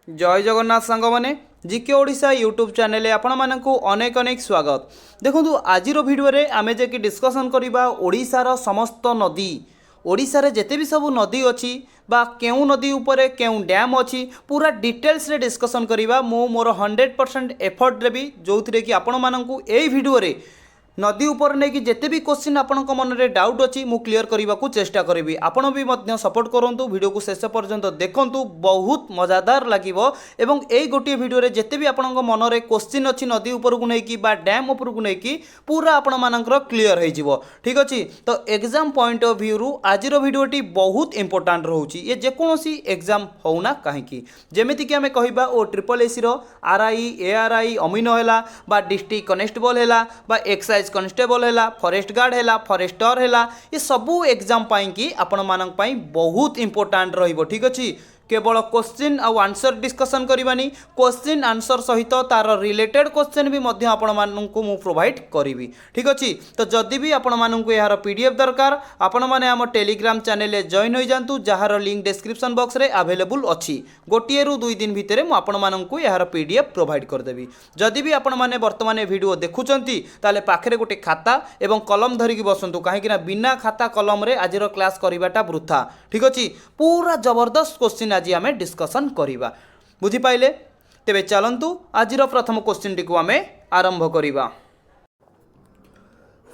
जय जगन्नाथ सांग मैंने जिके ओडिशा यूट्यूब चैनल आपण मानक अनेक अनेक स्वागत। देखो आज भिडियो आमे जे डिस्कसन करवा ओडिशार समस्त नदी ओडिशारे जेते भी सब नदी अच्छी बा केउ नदी उपरे केउ डैम अच्छी पूरा डिटेल्स रे डिस्कसन करवा मो मोर 100% एफर्ट देवी जो थी कि आपण मानक एई भिडियो रे नदी उपर नहीं कि जिते भी क्वेश्चन आपण मन में डाउट अच्छी मु क्लीयर करने को चेष्टा करी। आपण भी सपोर्ट करूँ वीडियो को शेष पर्यंत देखूँ बहुत मजादार लगे। एवं यही गोटे वीडियो रे जिते भी आपण मन में क्वेश्चन अच्छी नदी उपर को लेकिन बा डैम उपर को लेकिन पूरा आपण मानकर क्लीयर हो ठीक अच्छे। तो एग्जाम पॉइंट ऑफ व्यू रु आज भिडियोटी बहुत इंपोर्टाट रोचे ये जेकोसी एग्जाम होना कहीं जमीक आम कह O triple SC RI ARI अमीनो है डिस्ट्रिक्ट कनेस्टेबल है एक्साइज कनेस्टेबल है फॉरेस्ट गार्ड है फॉरेस्टर है ये सबू एग्जाम की आपण मानक बहुत इंपोर्टाट रहिबो ठीक अच्छे। केवल क्वेश्चन आउ आंसर डिस्कसन करवानी क्वेश्चन आंसर सहित तार रिलेटेड क्वेश्चन भी आपण मानू मु प्रोवाइड करी ठीक अच्छे। तो जदि भी आपण मानू यार PDF दरकार आपण माने आम टेलीग्राम चैनल जॉइन हो जातु जार लिंक डिस्क्रिप्शन बॉक्स रे अवेलेबल अच्छी गोटे रु 2 दिन भितर मु आपण मानू यार PDF प्रोवाइड करदेवी। जदि भी आपण माने वर्तमान वीडियो देखुचंती ताले पाखरे गोटे खाता एवं कलम धरिकी बसंतु कहीं बिना खाता कलम रे आजिर क्लास करवाटा वृथा ठीक अच्छे। पूरा जबरदस्त क्वेश्चन आज आम डिस्कसन करवा बुझिपाइले। तेबे चलंतु आजिर प्रथम क्वेश्चन टी को आम आरंभ करवा।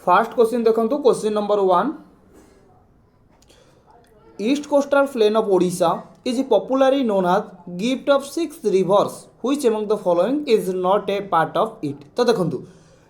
फर्स्ट क्वेश्चन देखंतु question number 1 east coastal plain of Odisha is popularly known as gift of 6 rivers which among the following is not a part of it. तो देखंतु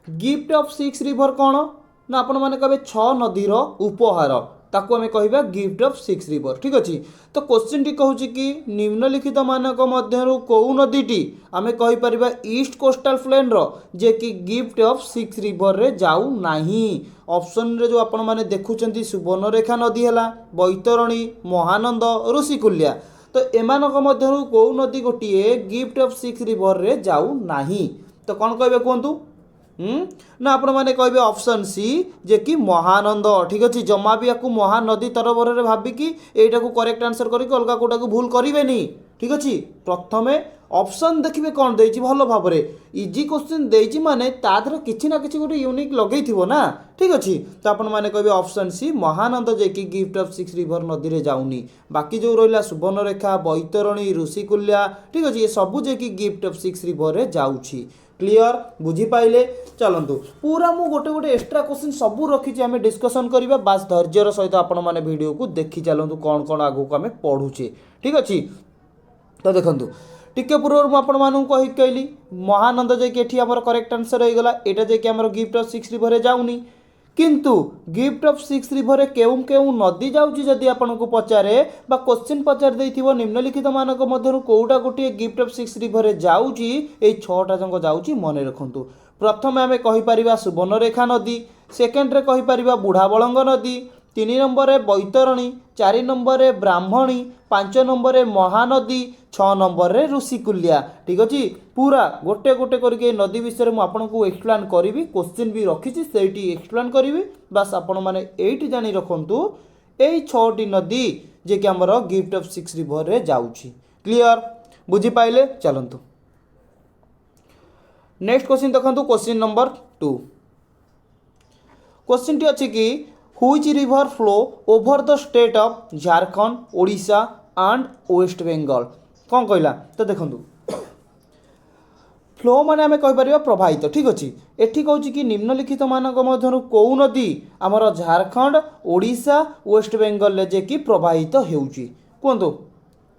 गिफ्ट ऑफ 6 रिवर कौन ना आपण माने कहबे 6 नदीर उपहार ताकू आम कह गिफ्ट ऑफ 6 रिवर ठीक अच्छे। तो क्वेश्चन टी कहूँ कि निम्नलिखित मानक मध्यरु कौ नदीटी आम कहीपर ईस्ट कोस्टल प्लेन जे कि गिफ्ट ऑफ 6 रिवर रे जाऊ नाही। ऑप्शन रे जो आपण माने देखुचंती सुवर्णरेखा नदी है बैतरणी महानंद ऋषिकुल्या। तो एमानक मध्यरु कौ नदी गोटे गिफ्ट ऑफ 6 रिवर रे जाऊ नाही। तो कौन कहे कहतु ना आपण मैंने कहे ऑप्शन सी जे कि महानंद ठीक अच्छे। जमा भी आपको महानदी तरफर भाविकी यहीटा को करेक्ट आंसर करके अलग कोटा को भूल करेनि ठीक अच्छे। प्रथमे ऑप्शन देखिए कौन देछि भल भाव में इजी क्वेश्चन देछि माने तादर किछि ना किछि गोटे यूनिक लगे थी ना ठीक अच्छे। तो आपण मैंने कहे ऑप्शन सी महानंद जे कि गिफ्ट ऑफ 6 रिवर नदी रे जाऊनी। बाकी जो रहा सुवर्णरेखा बैतरणी ऋषिकुल्या ठीक अच्छे ये सबू जे कि गिफ्ट ऑफ 6 रिवर रे जाउछि। क्लियर बुझिपाइले। चलतु पूरा मु गोटे गोटे एक्स्ट्रा क्वेश्चन सबू रखी आम डिस्कसन करवा बास धैर्यर सहित आपण मैंने वीडियो को देखी चलतु कौन कौन आगू आम पढ़ुचे ठीक अच्छे। तो देखो टिके पूर्व मुझे कहली महानंद जे आमर करेक्ट आंसर हो गला यहाँ जे गिफ्ट ऑफ 6 रिवर जाऊनी किंतु गिफ्ट ऑफ 6 रिवर केउं केउं नदी जाउची जदि आपनको पचारे बा क्वेश्चन पचार देथिबो निम्नलिखित मानक मध्यरु कोउटा गोटे गिफ्ट ऑफ 6 रिवर जाउची ए 6टा जंग जाउची मने रखंतु। प्रथम आमे कहि परिबा सुवर्णरेखा नदी सेकेंड रे कहि परिबा बुढ़ाबलंग नदी 3 नंबर रे बैतरणी 4 नंबर रे ब्राह्मणी 5 नंबर रे महानदी 6 नंबर रे ऋषिकुल्या ठीक अच्छे। पूरा गोटे गोटे करके नदी विषय में आपको एक्सप्लेन करी क्वेश्चन भी रखी से एक्सप्लेन करी बास आपण मैंने ये जानी रखु यही 6टी नदी जे कि आमर गिफ्ट ऑफ 6 रिवर रे जाउची। क्लियर बुझिपाइले। चलतु नेक्स्ट क्वेश्चन देखो क्वेश्चन नंबर 2 क्वेश्चन टी अच्छी कि which river flow over the state of Jharkhand Odisha and West Bengal कौन कहला। तो देखो फ्लो माने आम कहीपर प्रवाहित ठीक अच्छे। एठी कहूँ कि निम्नलिखित मानक मध्यरु कौ नदी आमर झारखंड ओडिशा वेस्ट बेंगल जे कि प्रवाहित होउची कहतु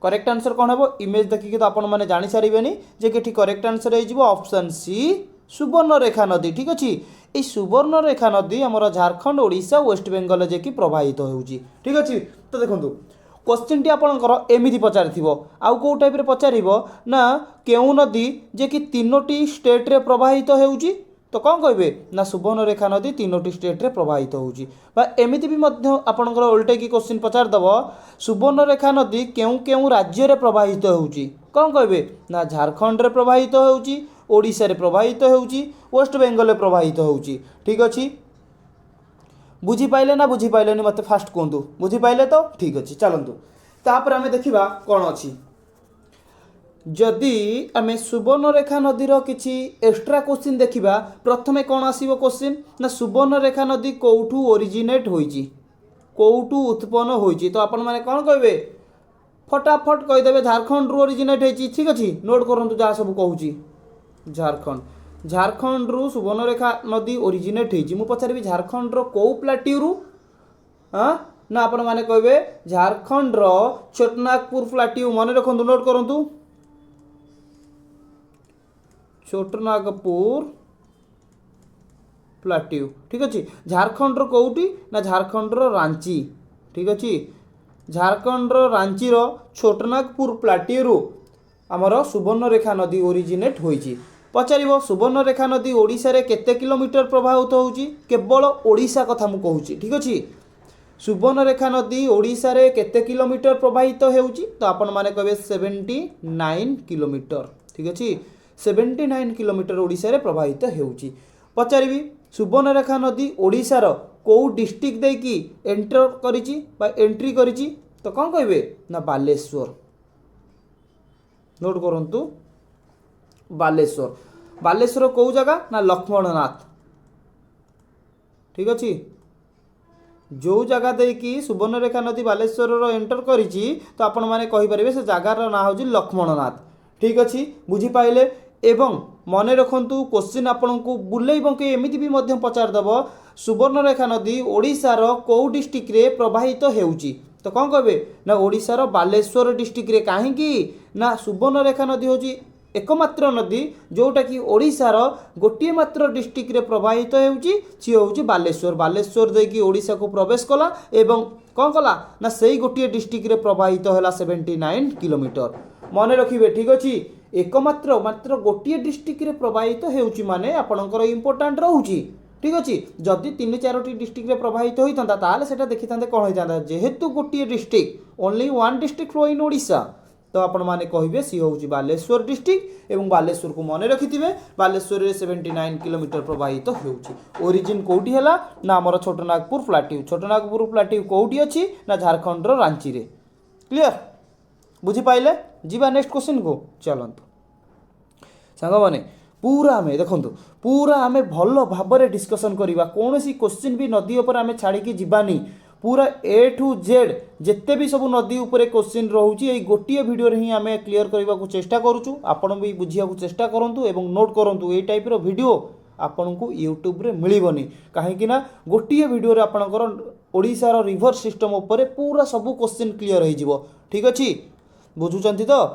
करेक्ट आंसर कौन हम इमेज देखिए तो आपण मैंने जानी सारे जे कि करेक्ट आंसर हो ऑप्शन सी सुवर्णरेखा नदी ठीक अच्छे। ये सुवर्णरेखा नदी आमर झारखंड ओडिशा वेस्ट बेंगल जे कि प्रवाहित होउची ठीक अच्छे। तो देखो क्वेश्चन टी आपंकर एमती पचार आउ कौ टाइप पचार ना केउ नदी जे कि 3टी स्टेट रे प्रवाहित होउची तो कौन कहे ना सुवर्णरेखा नदी 3टी स्टेट रे प्रवाहित होउची बा एमती भी आपंकर उल्टे की क्वेश्चन पचार दब सुवर्णरेखा नदी केउ केउ राज्य रे प्रवाहित होउची कौन कहे ना झारखंड रे प्रवाहित होउची ओडिशा रे प्रवाहित होउची वेस्ट बेंगल रे प्रवाहित होउची ठीक अच्छे। बुझिपाइले ना बुझिपाइलेनी मत फास्ट कहतु बुझिपाइले तो ठीक अच्छे। चलतु तापर आम देखा कौन अच्छी जदि आम सुवर्णरेखा नदीर किसी एक्स्ट्रा क्वेश्चन देखा प्रथमे कौन आसो क्वेश्चन ना सुवर्णरेखा नदी कौठू ओरिजिनेट होइची कौठू उत्पन्न होइची तो आपण माने कौन कहे फटाफट कहीदेवे झारखंड रु ओरिजिनेट होइची ठीक अच्छे नोट करूँ जहाँ सब कहूँ झारखंड रु सुवर्णरेखा नदी ओरिजिनेट होइची मु पचारि झारखंड रो कौ प्लाट्यू रु हाँ ना आपण माने कहे झारखंड रो छोटनागपुर प्लाट्यू मन रखु नोट करूँ छोटनागपुर प्लाट्यू ठीक अच्छे झारखंड रो कौटी ना झारखंड रो रांची ठीक अच्छे झारखंड रो रांची रो छोटनागपुर प्लाट्यू रु आमर सुवर्णरेखा नदी ओरिजिनेट होइची पचारिबो सुवर्णरेखा नदी ओडिशा रे केते किलोमीटर प्रवाहित होउची केवल ओडिशा कथा मु कहूची ठीक अच्छे सुवर्णरेखा नदी ओडिशा रे केते किलोमीटर प्रवाहित होउची तो आपण माने कहबे 79 किलोमीटर ठीक अच्छे 79 किलोमीटर ओडिशा रे प्रवाहित होउची पचारिबी सुवर्णरेखा नदी ओडिशा रो को डिस्ट्रिक्ट देकी एंटर करिची बा एंट्री करिची तो कौन कहबे ना बालेश्वर नोट करंतु बालेश्वर बालेश्वर को जगह ना लक्ष्मणनाथ ठीक अच्छे जो जगह देकी सुवर्णरेखा नदी बालेश्वर रो एंटर करिची तो आपण माने कहि परिबे से जगार ना होजी लक्ष्मणनाथ ठीक अच्छे बुझी पाइले एवं मन रखु क्वेश्चन आपण को बुले बंके एमती भी मध्य पचारदेव सुवर्णरेखा नदी ओडिशार कौ डिस्ट्रिक्ट रे प्रवाहित होउची तो कौन कहे ना ओडिशार बालेश्वर डिस्ट्रिक्ट रे कहीं ना सुवर्णरेखा नदी होची एकमात्र नदी जोटा कि ओडिशार गोटे मात्र डिस्ट्रिक्ट रे प्रवाहित होउची सी होउची बालेश्वर बालेश्वर देकी ओडिशा को प्रवेश कला एवं कौन कला ना सेही गोटे डिस्ट्रिक्ट रे प्रवाहित होला 79 किलोमीटर मन रखिबे ठीक अच्छे एकमात्र मात्र गोटे डिस्ट्रिक्ट रे प्रवाहित होउची माने आपणकर इंपोर्टेंट रहउची ठीक अच्छे जदि 3-4टी डिस्ट्रिक्ट रे प्रवाहित होइतंता ताले सेटा देखितांते कोन होइतंता जेहेतु गोटे district only one district flow in Odisha तो आपण माने कहिबे सी होउची बालेश्वर डिस्ट्रिक्ट एवं बालेश्वर को मन रखिथिबे बालेश्वर रे 79 किलोमीटर प्रवाहित होउची ओरिजिन कोठी हला ना हमर छोटनागपुर प्लाट्यू कोठी अछि ना झारखंड रो रांची रे क्लियर बुझी पाइले जीवा नेक्स्ट क्वेश्चन को चलंतु सांग माने पूरा आमे देखंतु पूरा आमे भलो भाबरे डिस्कशन करिबा कोनोसी क्वेश्चन भी नदी ऊपर आमे छाड़ी की जीवानी पूरा ए टू जेड जिते भी सब नदी उपरे क्वेश्चन रोचे ये गोटे भिडियो ही आम क्लीयर करने को चेष्टा करूँ आपण भी बुझा चेष्टा करूँ एवं नोट करूँ ये टाइप भिडियो आपण को यूट्यूब रे मिलबनी कहीं गोटे भिडियो रे आपणकर ओडिशार रिवर सिस्टम उपरे पूरा सब क्वेश्चन क्लीयर हो ठीक अच्छे बुझुंट तो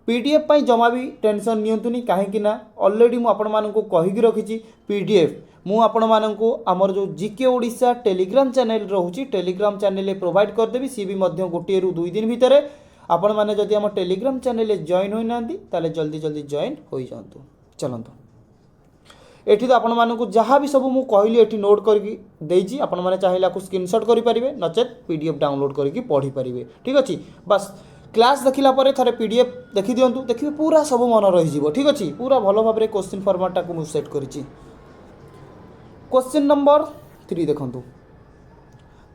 पीडीएफ पाई जमा भी टेंशन नियंतुनी कहीं ऑलरेडी मु आपण मानकु कहिकी रखिछि पीडीएफ मु आपण मानकु हमर जो जीके ओडिशा टेलीग्राम चैनल रहउछि टेलीग्राम चैनल प्रोवाइड कर देबी सी भी मध्य गोटे रु 2 दिन भितर आपण माने जदि हम टेलीग्राम चैनल जॉइन होई नांती ताले जल्दी जल्दी जॉइन होई जांतु चलंतु एठी तो आपण मानकु जहाँ भी सब मु कहली एठी नोट करके देइछि आपण माने चाहिला को स्क्रीनशॉट करि परिबे नचेत पीडीएफ डाउनलोड करके पढ़ी परिबे ठीक अछि बस क्लास देखिला परे थरे पीडीएफ देखि दियंतु देखिबे पूरा सब मन रहि जिवो ठीक अछि पूरा भलो भाबरे क्वेश्चन फॉर्मेट टाको मु सेट करिछि क्वेश्चन नंबर 3 देखंतु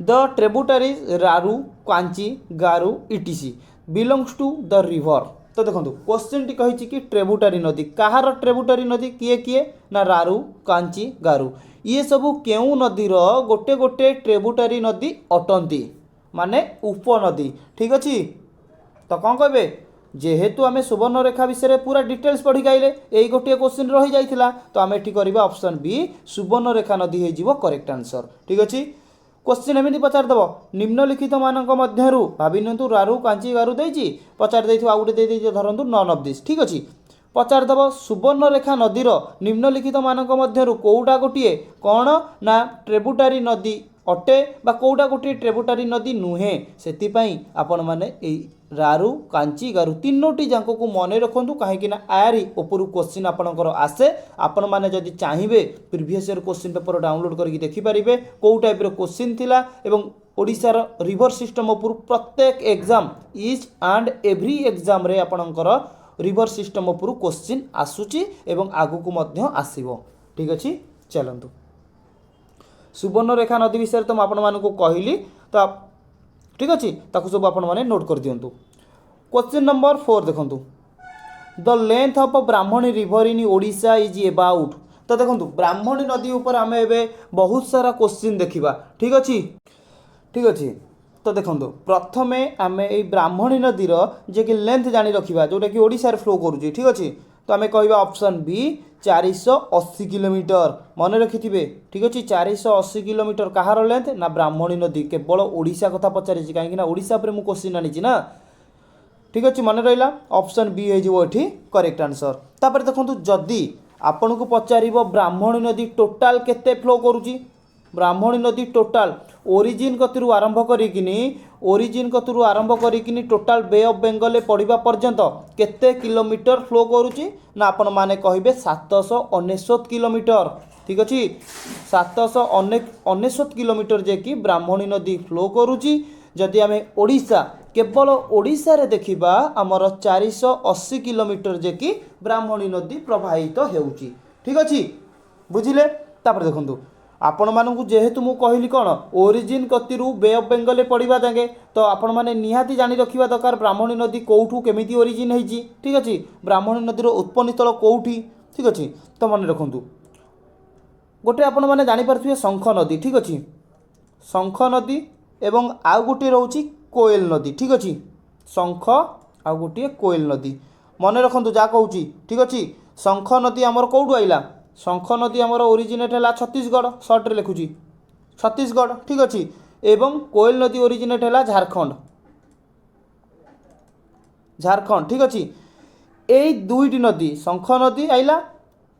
द ट्रिब्यूटरीज रारू कांची गारू etc belongs to the river तो देखंतु क्वेश्चन टी कहिछि कि ट्रिब्यूटरी नदी कहार ट्रिब्यूटरी नदी किए किए ना रारू कांची गारू ये सब केउ नदी रो गोटे गोटे ट्रिब्यूटरी नदी अटंती माने उपनदी ठीक अछि तो कौन कहे जेहेतु आम सुवर्णरेखा विषय पूरा डिटेल्स पढ़ी गाइले यही गोटे क्वेश्चन रही जाइथिला तो आम एठी करबा ऑप्शन बी सुवर्णरेखा नदी हे जीवो करेक्ट आंसर ठीक अछि क्वेश्चन एमती पचार देव निम्नलिखित मानक मध्यरु भाबि नियंतु रारू कांची गारू देइछि पचार देइथिबा आउटे देइ देइ धरंतु नन ऑफ दिस ठीक अछि पचार देव सुवर्णरेखा नदीर निम्नलिखित मानक मध्यरु कोउटा गोटिए कोन ना ट्रिब्यूटरी नदी अटे बा कोउटा गोटिए ट्रिब्यूटरी नदी नुहे सेति पई आपण माने ए रारू कांची गारू तीनोटी जांको को मने रखंतु कहीं आरी ऊपर क्वेश्चन आपणकर आसे आपण माने जदि चाहिए previous year question paper download करके देखि पारिबे को टाइप रो क्वेश्चन थिला एवं ओडिशार रिवर सिस्टम ऊपर प्रत्येक exam each and every exam रे आपणकर रिवर सिस्टम ऊपर क्वेश्चन आसुची एवं आगु को मध्य आसीबो ठीक अछि चलंतु सुवर्णरेखा नदी विषय तो आपण मानकु कहली तो ठीक अच्छे ताकू सब आपण माने नोट कर दियंतु क्वेश्चन नंबर 4 देखंतु the length of Brahmani river in Odisha is about. तो देखो ब्राह्मणी नदी ऊपर आम ए बहुत सारा क्वेश्चन देखा। ठीक अच्छे ठीक अच्छे। तो देखो प्रथम आम ये ब्राह्मणी नदीर जे कि लेंथ जानी रखा जोटा कि ओडिशा फ्लो करुच्ची। ठीक अच्छे तो आम कह ऑप्शन बी 480 किलोमीटर मन रखिथे। ठीक अच्छे 480 किलोमीटर कହାର लेंथ ना ब्राह्मणी नदी केवल ओडिशा कथा पचारि कहीं ओडिशा पर मुझे क्वेश्चन आनी ना। ठीक अच्छे मन रहा ऑप्शन बी हो करेक्ट आंसर। तापर देखो जदि आपन को पचार ब्राह्मणी नदी टोटाल केते फ्लो करुच्ची ब्राह्मणी नदी टोटाल ओरिजिन कतु आरंभ करी टोटाल बे ऑफ बेंगल पड़वा पर्यंत केते किलोमीटर फ्लो करुच्ची ना आपण माने कहिबे 799 किलोमीटर। ठीक अच्छे 799 किलोमीटर जे कि ब्राह्मणी नदी फ्लो करुच्ची। जदि आम ओडिशा केवल ओडिशा रे देखिबा आमर 480 किलोमीटर जे कि ब्राह्मणी नदी प्रवाहित हेउची। ठीक अच्छे बुझिले। तापर देखंतु आपण मानू जेहेतु मु कहली कौन ओरिजिन कतिरु बे ऑफ बेंगल पड़वा जाए तो आपण मैंने निहाती जानी रखा दरकार ब्राह्मणी नदी कौठू केमिति ओरिजिन होती। ठीक अच्छे ब्राह्मणी नदीर उत्पत्ति स्थल कौटी। ठीक अच्छे तो मन रखु गोटे आपण मैंने जानीपारे शंख नदी। ठीक अच्छे शंख नदी एवं आउ गोटे रोचे कोयल नदी। ठीक अच्छे शंख आउ गोटे कोयल नदी मन रखु जहाँ कहूँ। ठीक अच्छे शंख नदी आमर कौटू आइला शंख नदी आमर ओरिजिनेट है छत्तीसगढ़ सर्ट्रे लिखुची छत्तीसगढ़। ठीक अच्छे एवं कोयल नदी ओरिजिनेट है झारखंड झारखंड। ठीक अच्छे यही दुईटी नदी शंख नदी आइला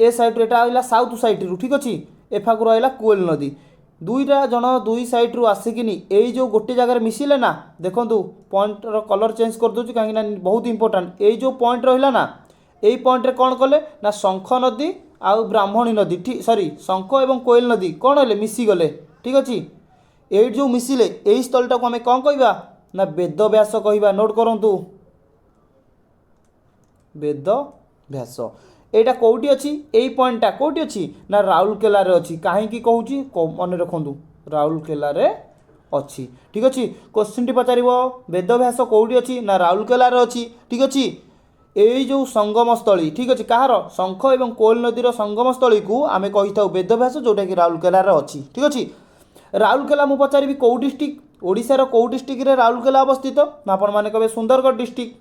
ए साइड एटा आइला साउथ साइड रु। ठीक अच्छे एफागुर आइला कोयल नदी दुईटा जन दुई साइड रु आसिकिनी यही जो गोटे जगह मिसिले ना देखो पॉइंट रो कलर चेंज कर दूँ कहीं बहुत इंपोर्टाट यही जो पॉइंट रहा ना यही पॉइंट रे कौन कले ना शंख नदी आउ ब्राह्मणी नदी ठीक सॉरी शंख एवं कोयल नदी कौन है मिसीगले। ठीक अच्छे ये जो मिसिले यही स्थलटा को आम कौन कहवा ना वेदव्यास कहवा। नोट करूँ वेदव्यास एटा कौटी अच्छी यही पॉइंटा कौटी अच्छी ना राउरकेला रे अच्छी कहीं कहूँ मन रखु राउरकेला रे अच्छी। ठीक अच्छे क्वेश्चन टी पचार वेदव्यास कौटी अच्छी ना राउरकेला रे अच्छी। ठीक अच्छे यही जो संगम स्थली। ठीक अच्छे कहार शंख एवं कोयल नदीर संगम स्थली को आम कही था वेदव्यास जोटा कि राउरकेला रे अच्छी। ठीक अच्छे राउरकेला मु पचारि कौ डिस्ट्रिक्ट ओडिशार कौ डिस्ट्रिक्ट रे राउरकेला अवस्थित ना आपण माने कहे सुंदरगढ़ डिस्ट्रिक्ट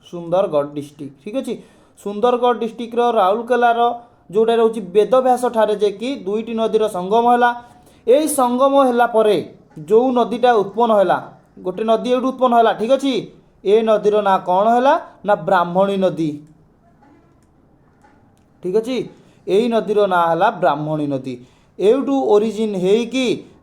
सुंदरगढ़ डिस्ट्रिक्ट। ठीक अच्छे सुंदरगढ़ डिस्ट्रिक्ट राउरकेलार जोटा रोचे वेदव्यास ठारे जे कि दुईटी नदीर संगम है यही संगम है जो नदीटा उत्पन्न है गोटे नदी ये उत्पन्न है। ठीक अच्छे ए नदीर ना कौन है ना ब्राह्मणी नदी। ठीक अच्छे यही नदीर ना है ब्राह्मणी नदी एवटू ओरिजिन है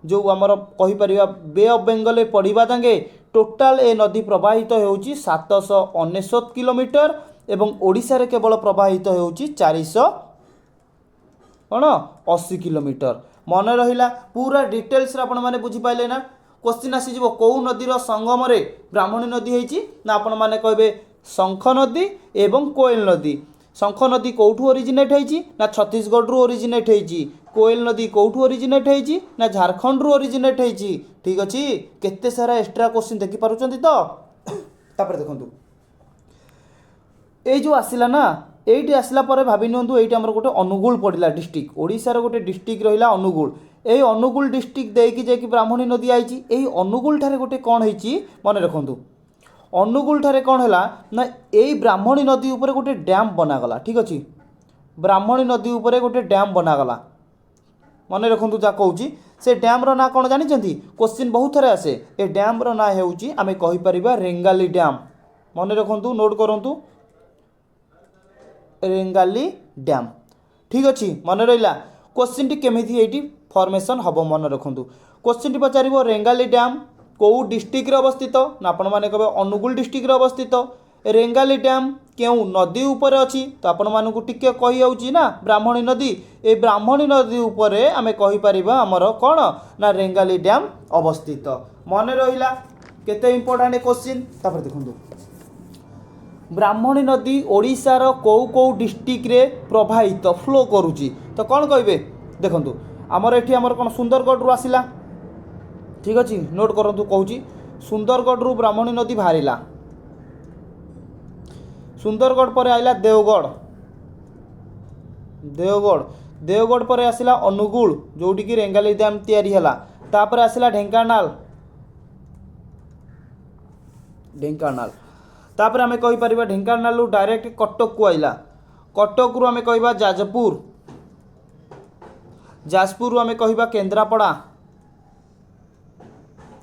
जो आमर कहीपर बे ऑफ बेंगल पड़वा जाए टोटाल ए नदी प्रवाहित होउची 799 किलोमीटर एवं ओडिशा रे केवल प्रवाहित होउची 480 किलोमीटर। मन रहिला पूरा डिटेल्स रे आपण माने बुझी पाइले ना। क्वेश्चन आसी कौ नदीर संगम रे ब्राह्मणी नदी होती ना आपण माने कहबे शंख नदी एवं कोयल नदी। शंख नदी कौठू ओरिजिनेट होती ना छत्तीसगढ़ रु ओरिजिनेट होती कोयल नदी कौठू ओरिजिनेट होती ना झारखंड रु ओरिजिनेट होती। ठीक अच्छे केते सारा एक्स्ट्रा क्वेश्चन देखि पारुचंती तो तापर देखंतु ए जो आसिला ना एटी आसला पर भाभी नियंतु एटी हमर गोटे अनुगुल पड़िला डिस्ट्रिक्ट ओडिशार गोटे डिस्ट्रिक्ट रहिला अनुगुल यही अनुगुल डिस्ट्रिक्ट देकी जे ब्राह्मणी नदी आई यही अनुगुल ठारे गोटे कौन होती मन रखु अनुगुल ठारे कौन है ना यही ब्राह्मणी नदी उपर गोटे डैम बनागला। ठीक अच्छे ब्राह्मणी नदी उपर गोटे डैम बनागला मन रखु जहाँ कहूँ से डैम्र ना कौन जानी क्वेश्चन बहुत थर आसे ए डैम्र ना होची आमे कहीपर रेंगाली डैम मन रखु नोट करूँ रेंगाली डैम। ठीक अच्छे मन रहा क्वेश्चन टी केमिति फॉर्मेशन हम मन रखु क्वेश्चन टी पचार रेंगाली डैम कौ डिस्ट्रिक्ट अवस्थित ना आपण मैंने कहे अनुगुल डिस्ट्रिक्ट अवस्थित रेंगाली डैम क्यों नदी उपर अच्छी तो आपण मानू टिके कही ना ब्राह्मणी नदी ए ब्राह्मणी नदी उपर आमे कहीपर आमर कौन ना रेंगाली डैम अवस्थित मन रहा केते इंपोर्टेंट क्वेश्चन। तापर देखो ब्राह्मणी नदी ओडिशार कौ कौ डिस्ट्रिक्ट रे प्रवाहित फ्लो करुची तो कौन कहे देखो आमर एठी आमर कौन सुंदरगढ़ रु आसिला। ठीक अच्छे नोट करूँ कहूँ सुंदरगढ़ रु ब्राह्मणी नदी बाहरिला सुंदरगढ़ पर आइला देवगढ़ देवगढ़ देवगढ़ पर आसला अनुगुल जोटी की रेंगाली डैम तैयारी हला तापर आसला ढेंकानाल ढेंकानाल तापर आमे कहि परिबा ढेंकानाल डायरेक्ट कटक को आइला कटक रु आमे कहिबा जाजपुर जाजपुर रु आमे कहिबा केंद्रापड़ा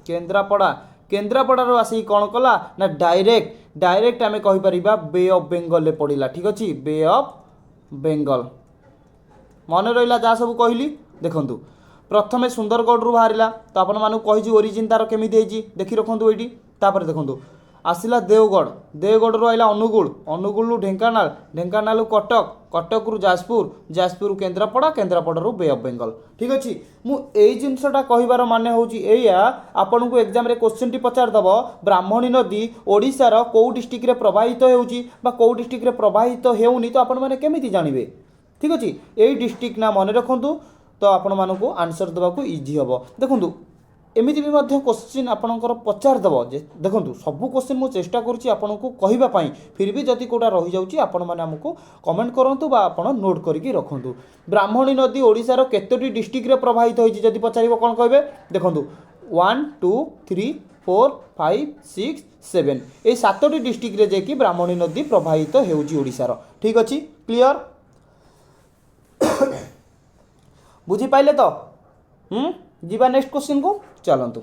केंद्रापड़ा केंद्रापड़ा रो आसी कौन कला ना डायरेक्ट डायरेक्ट आमे कहि परिबा बे ऑफ बेंगल ले पड़िला ठीक अछि बे ऑफ बेंगल मन रहा जहाँ सब कहली देखु प्रथमे सुंदरगढ़ रु बाहर तो आपण मानू कही ओरिजिन तार केमी देखी रखु ये देखु आसला देवगढ़ देवगढ़ रु आइला अनुगुल अनुगुल रु ढेंकानाल ढेंकानाल रु कटक कटक रु जाजपुर जाजपुर रु केंद्रापड़ा केंद्रापड़ा रु बे ऑफ बेंगल ठीक अच्छे मुझे जिनसा कहबार माने हूँ आपन को एग्जाम रे क्वेश्चन टी पचारदब ब्राह्मणी नदी ओडिशार कौ डिस्ट्रिक्ट रे प्रवाहित होउची बा कौ डिस्ट्रिक्ट रे प्रवाहित हेउनी तो आपण माने केमिति जानिबे ठीक अच्छे यही डिस्ट्रिक्ट ना मन रखु तो आपण मानक आंसर देवाक इजी हम देखूँ एमती भी क्वेश्चन आपंकर पचारदेव जे देखूँ सबू क्वेश्चन मुझे चेष्टा करूँ फिर भी जदि कौटा रही जाऊँगी आपण मैंने आमको कमेंट करूँ आप नोट करके रखु ब्राह्मणी नदी ओडिशार केतोटी डिस्ट्रिक्ट रे प्रवाहित होती जदि पचार कौन कहे देखूँ 1 2 3 4 5 6 7 ये 7टी डिस्ट्रिक्ट रे जेकि ब्राह्मणी नदी प्रवाहित होउची ओडिशार ठीक अच्छे क्लियर बुझी पाइले तो जीवा नेक्स्ट क्वेश्चन को चलतु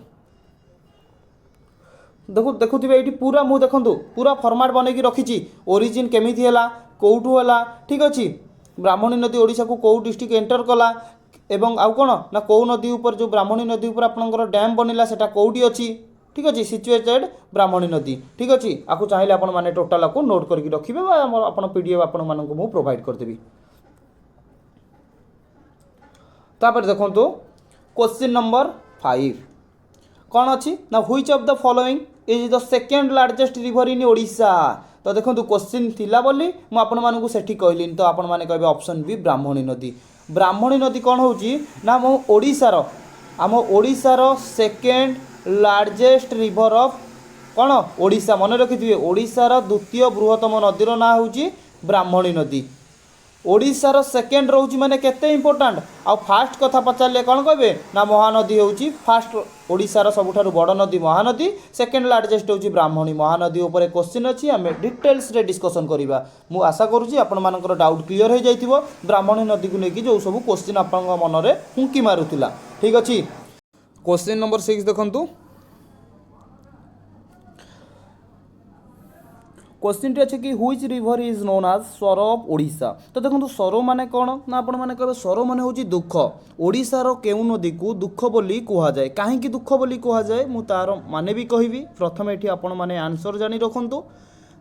देखुवे ये पूरा मुझे देखूँ पूरा फॉर्मेट बनई रखी ओरिजिन केमिति है कौटू है ठीक अच्छे ब्राह्मणी नदी ओडिशा को कौ डिस्ट्रिक्ट एंटर कला एवं आउ कौन ना कौ नदी उपर जो ब्राह्मणी नदी उपर आपनकर डैम बनला सेटा कौटी अच्छी ठीक अच्छे सिचुएटेड ब्राह्मणी नदी ठीक अच्छे आपको चाहिए आपण मैंने टोटाल को नोट करके रखिए आप पीडीएफ आपण मानक मु प्रोवाइड करदेवी तापर देखो क्वेश्चन नंबर 5 कौन अच्छी ना which of the following is the second largest river in Odisha तो देखो क्वेश्चन थिला बोली मु आपण मानकु सेठी कहली तो आपण माने कहबे ऑप्शन बी ब्राह्मणी नदी कौन होची ना मो ओडिशार सेकेंड लार्जेस्ट रिवर ऑफ कौन ओडिशा मन रखिथिबे ओडिशार द्वितीय बृहत्तम नदीर ना होची ब्राह्मणी नदी ओडिशार सेकेंड रोची माने केते इंपोर्टेंट आ फास्ट कथा पचारे कौन कहे ना महानदी होची फास्ट ओडिशार सबुठारु बड़ नदी महानदी सेकेंड लार्जेस्ट होची ब्राह्मणी महानदी ऊपर क्वेश्चन अच्छी आम डिटेल्स रे डिस्कसन करवा मु आशा करुँची आपण मानकर डाउट क्लियर हो जाइथिबो ब्राह्मणी नदी को लेकिन जो सब क्वेश्चन आपण मन रे हुंकी मारुतिला ठीक अच्छे क्वेश्चन नंबर 6 देखंतु क्वेश्चन टी अच्छे कि which river is known as स्वर ऑफ ओडिशा तो देखो स्वर माने कौन ना आपण माने कहे स्वर माने होची दुख ओडिशार केउ नदी को दुख बोली कहुए कहीं दुख बोली कहुए मु तार माने भी कहबी प्रथम ये आपण माने आंसर जानी रखु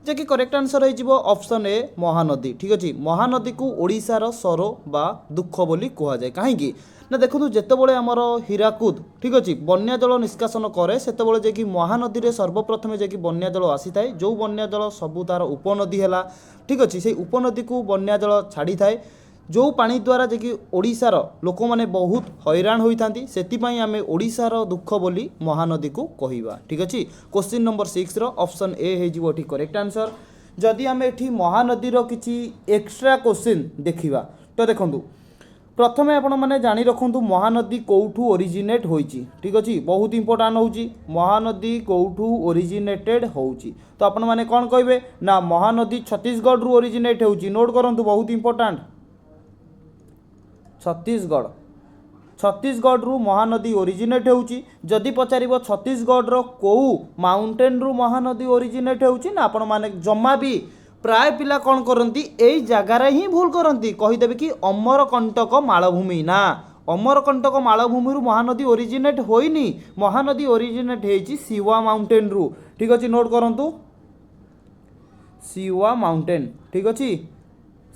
जे कि करेक्ट आंसर हो ऑप्शन ए महानदी ठीक अच्छे महानदी को ओडिशार स्वर बा दुख बोली कहुए कहीं ना देखो जितेबाला आमर हीराकुद ठीक अच्छे बन्या जल निष्कासन करे से कि महानदी में सर्वप्रथमे जे कि बन्या जल आसी थाए जो बन्या जल सबू तार उपनदी है ठीक अच्छे से उपनदी को बन्या जल छाड़ी थाए जो पानी द्वारा जे कि ओडिशार लोक मैंने बहुत हैरान होती से आम ओडिशार दुख बोली महानदी को कहवा ठीक अच्छे क्वेश्चन नंबर 6 ऑप्शन ए हो करेक्ट आंसर जदि आम ये महानदीर किसी एक्स्ट्रा क्वेश्चन देखा तो देखूँ प्रथमे आपण मैंने जानी रखु महानदी कौठू ओरिजिनेट होइची ठीक अच्छे बहुत इंपोर्टाट होची महानदी कौठू ओरिजिनेटेड होची तो आपण मैंने कौन कहे ना महानदी छत्तीसगढ़ रु ओरिजिनेट होची नोट करंतु बहुत इंपोर्टाट छत्तीसगढ़ रु महानदी ओरिजिनेट होची जदि पचारिबो छत्तीसगढ़ रो कौ माउंटेन रु महानदी ओरिजिनेट होची ना आपण माने जम्मा भी प्राय पिला कौन करती यही जगार ही भूल करती कहीदेवे कि अमरकंटक मालभूमि ना अमरकंटक मालभूमि महानदी ओरिजिनेट होइनी महानदी ओरिजिनेट होइची सिवा माउंटेन रु ठीक अच्छे नोट करंतु सिवा माउंटेन ठीक अच्छे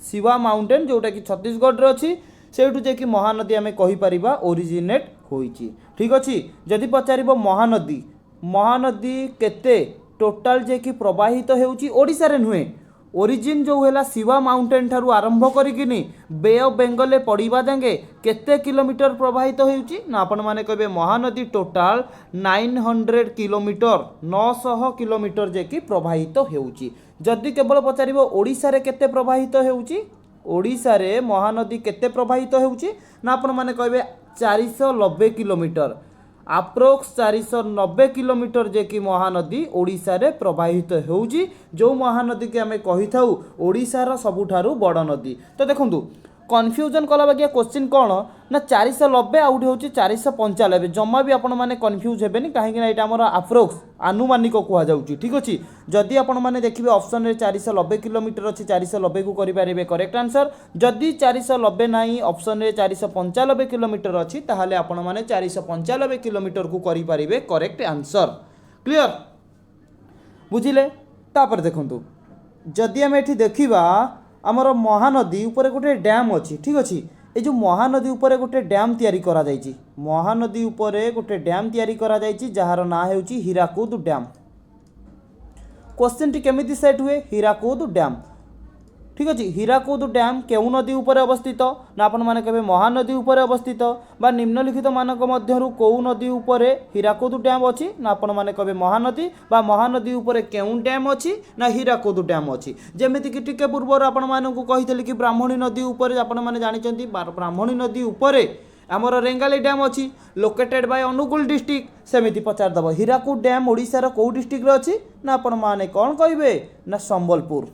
सिवा माउंटेन जोटा कि छत्तीसगढ़ रे अच्छी सेठू जे कि महानदी आम कहीपर ओरिजिनेट होइची ठीक अच्छे जदि पचारिबो महानदी महानदी केते टोटाल जे कि प्रवाहित होउची ओडिसा रे नुहे ओरिजिन जो है सिवा माउंटेन ठारू आरंभ करिकिनी बे ऑफ बेंगल पड़वा जाए केते किलोमीटर प्रवाहित होउची ना आपण माने कहबे महानदी टोटाल 900 किलोमीटर 900 किलोमीटर जे कि प्रवाहित होउची जदि केवल पचार ओडिशा रे केते प्रवाहित होउची ओडिशा रे महानदी केते प्रवाहित होउची ना आपण माने कहबे 490 किलोमीटर अप्रोक्स 490 किलोमीटर जे कि महानदी ओडिशा रे प्रवाहित होउची जो महानदी के आमे कहि थाउ ओडिशा सबुठारु बड़ नदी। तो देखंतु कन्फ्यूजन कला बाकी क्वेश्चन कौन ना 490 आउट हूँ 495 जमा भी आपण मैंने कन्फ्यूज हेबेनी कहीं यहाँ आमर अप्रोक्स आनुमानिक कहुच्छी ठीक अच्छे जदि आपण मैंने देखिए ऑप्शन में 490 किलोमीटर अच्छी 490 को करेंगे करेक्ट आंसर जदि 490 ना ऑप्शन में 495 किलोमीटर अच्छी ताहले आपण मैंने 495 किलोमीटर को करेंगे करेक्ट आंसर क्लियर बुझिले। तापर देखंतु जदि आम ये देखा आमर महानदी ऊपर गोटे डैम अच्छी ठीक अच्छे ये जो महानदी ऊपर गोटे डैम तैयारी करा जायछि महानदी ऊपर गोटे डैम तैयारी करा जायछि जार ना हेउछि हीराकुद डैम। क्वेश्चन टी केमिति सेट हुए हीराकुद डैम ठीक अच्छे हीराकुद डैम केउ नदी ऊपर अवस्थित ना आपण माने कहबे महानदी ऊपर अवस्थित बा निम्नलिखित मानक मध्यरु कोउ नदी ऊपर हीराकुद डैम अच्छी ना आपण माने कहबे महानदी बा महानदी ऊपर केउ डैम अच्छी ना हीराकुद डैम अच्छी जेमिति कि टिके पूर्व आपण मानकु कहितले कि ब्राह्मणी नदी ऊपर आपण माने जानिचंती ब्राह्मणी नदी ऊपर आमर रेंगाली डैम अच्छी लोकेटेड बाय अनुगुल डिस्ट्रिक्ट सेमिति पचार दब हीराकुद डैम ओडिशार कोउ डिस्ट्रिक्ट रे अच्छी ना आपण माने कोन कहबे ना संबलपुर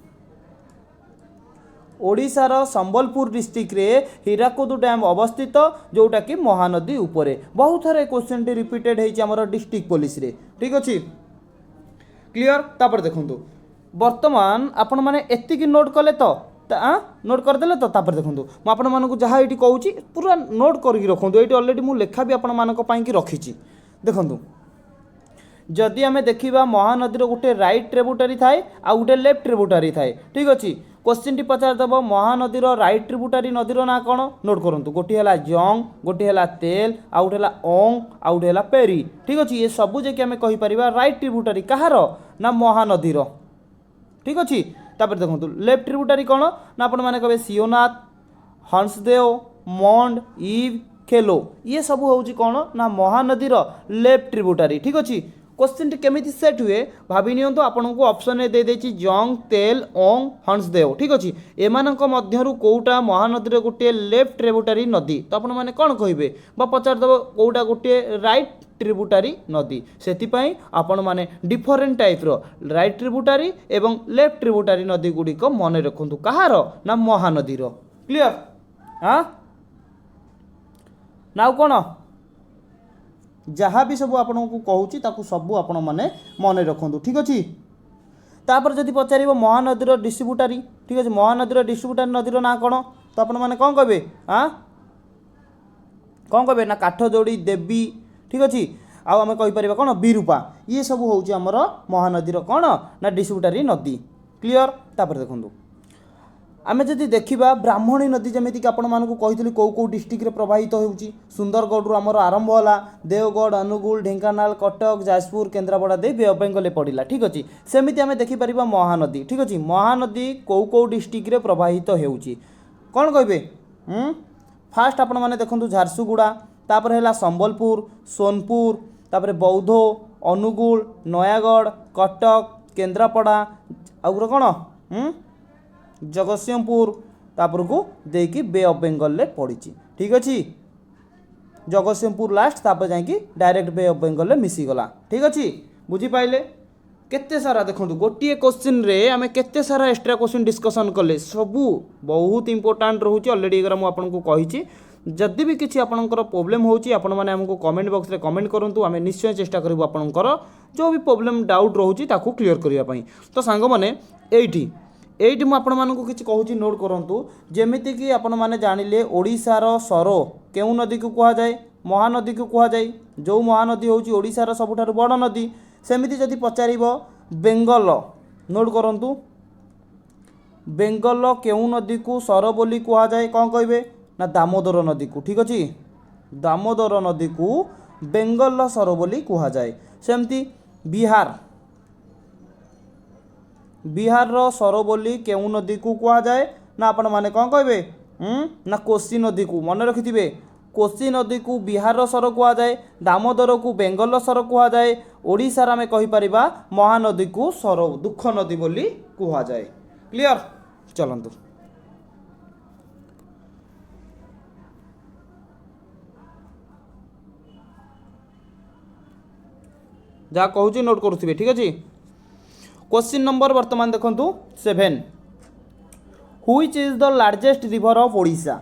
ओडिशार संबलपुर डिस्ट्रिक्ट रे हीराकुद डैम अवस्थित जोटा कि महानदी उपरे बहुत थर क्वेश्चन टी रिपीटेड होइछि हमर डिस्ट्रिक्ट पुलिस रे ठीक अछि क्लियर। तापर देखंतु वर्तमान आपण माने एतिकी नोट कले तो नोट करदेले तो तापर देखंतु मु आपण मानकु जहा एटी कहूछि पूरा नोट करके रखंतु एटी ऑलरेडी मु लेखा भी आपण मानक पई कि रखिछि देखंतु जदि आमे देखिबा महानदीर गोटे राइट ट्रिब्यूटरी थाए आ गोटे लेफ्ट ट्रिब्यूटरी थाए ठीक अछि क्वेश्चन टी पचार दब महानदीर राइट ट्रिब्यूटरी नदीर ना कौन नोट करंतु गोटी है जंग गोटी है तेल आउ गोटे ओंग आउ गोटे है पेरी ठीक अच्छे ये सबू जे कि आमे कहि परिबा राइट ट्रिब्यूटरी कहार ना महानदीर ठीक अच्छे। तापर देखंतु लेफ्ट ट्रिब्यूटरी कौन ना आपण माने कहबे सियोनाथ हंसदेव मंड ईव खेलो ये सब होउची कौन ना महानदीर लेफ्ट ट्रिब्यूटरी ठीक अच्छे। क्वेश्चन टी केमिति सेट हुए भाभी नियंतु आपनको ऑप्शन में दे देछि जंग तेल ओंग हंसदेव ठीक अच्छे एमानक मध्यरु कोउटा महानदीर गोटे लेफ्ट ट्रिब्यूटरी नदी तो आपण माने कोन कहिबे बा पचार दब कोउटा गोटे राइट ट्रिब्यूटरी नदी सेति पई आपण माने different type row right tributary एवं लेफ्ट ट्रिब्यूटरी नदी गुडी को मने रखंतु कहार ना महानदीर क्लियर हां नाउ कोन जहाँ भी सब आपन को कहूँ ताकू सबू आपण मैंने मन रखु ठीक अच्छे। तापर जदि पचार महानदीर डिस्ट्रीब्यूटरी ठीक अच्छे महानदीर डिस्ट्रीब्यूटरी नदीर ना कौन तो आपण मैंने कौन कहे कौन कहे ना काठजोड़ी देवी ठीक अच्छे आम कहीपर कौन बिरूपा ये सब हूँ आमर महानदीर कौन ना डिस्ट्रीब्यूटरी नदी क्लियर। तापर देखो आमे जदि देखिबा ब्राह्मणी नदी जमिति कि आपण मानकु कहितली को डिस्ट्रिक्ट रे प्रवाहित होउची सुंदरगढ़ रु हमर आरंभ होला देवगढ़ अनुगुल ढेंकानाल कटक जाजपुर केन्द्रापड़ा दे बे ऑफ बेंगल पड़िला ठीक अछि सेमिति आमे देखि परिबा महानदी ठीक अछि महानदी को डिस्ट्रिक्ट रे प्रवाहित होउची कोन कहबे फास्ट आपण माने देखंतु झारसुगुड़ा तापर हैला संबलपुर सोनपुर तापर बौद्ध अनुगुल नयागढ़ कटक केन्द्रापड़ा आउर कोन जगतसिंहपुर तापर को देकी बे ऑफ बेंगल ले पड़ी ठीक अच्छे जगतसिंहपुर लास्ट तापर जाकि डायरेक्ट बे ऑफ बेंगल ले मिसीगला ठीक अच्छे बुझी पाइले केते सारा देखो गोटे क्वेश्चन रे आमे केते सारा एक्स्ट्रा क्वेश्चन डिस्कशन कले सबू बहुत इंपोर्टाट रोचे ऑलरेडी एगरा मु आपन को कहिछि जदि भी किसी आपनकर प्रॉब्लम होची आपण माने हमको कमेंट बॉक्स रे कमेंट करंतु आमे निश्चय चेष्टा करबो आपनकर जो भी प्रॉब्लम डाउट रोची ताकू क्लियर करिया पई। तो सांग माने एइटी मु आपण मानकु किछि कहूची नोट करंतु जेमिति कि आपण माने जानिले ओडिसार सरो केउ नदी को कहा जाए महानदी को कहा जाए जो महानदी होची ओडिसार सबुठारु बड़ नदी सेमिति जदि पचारिबो बेंगल नोट करंतु बेंगल केउ नदी को सरो बोली कहा जाए कौन कहबे ना दामोदर नदी को ठीक अछि दामोदर नदी को बेंगल सरो बोली कहा जाए। सेमति बिहार रो सरो बोली केउ नदी को कहा जाए ना आपण माने कौन कहबे ना कोसी नदी को मन रखिथिबे कोशी नदी को बिहार सर कहुए, दामोदर को बेंगल सर कहुए, ओडिशार आम कहीपर महानदी को सर दुख नदी बोली कहुए। क्लियर। चलतु जहाँ कहूँ नोट करुवे। ठीक अच्छे। क्वेश्चन नंबर वर्तमान देखु 7, which is the largest river of Odisha.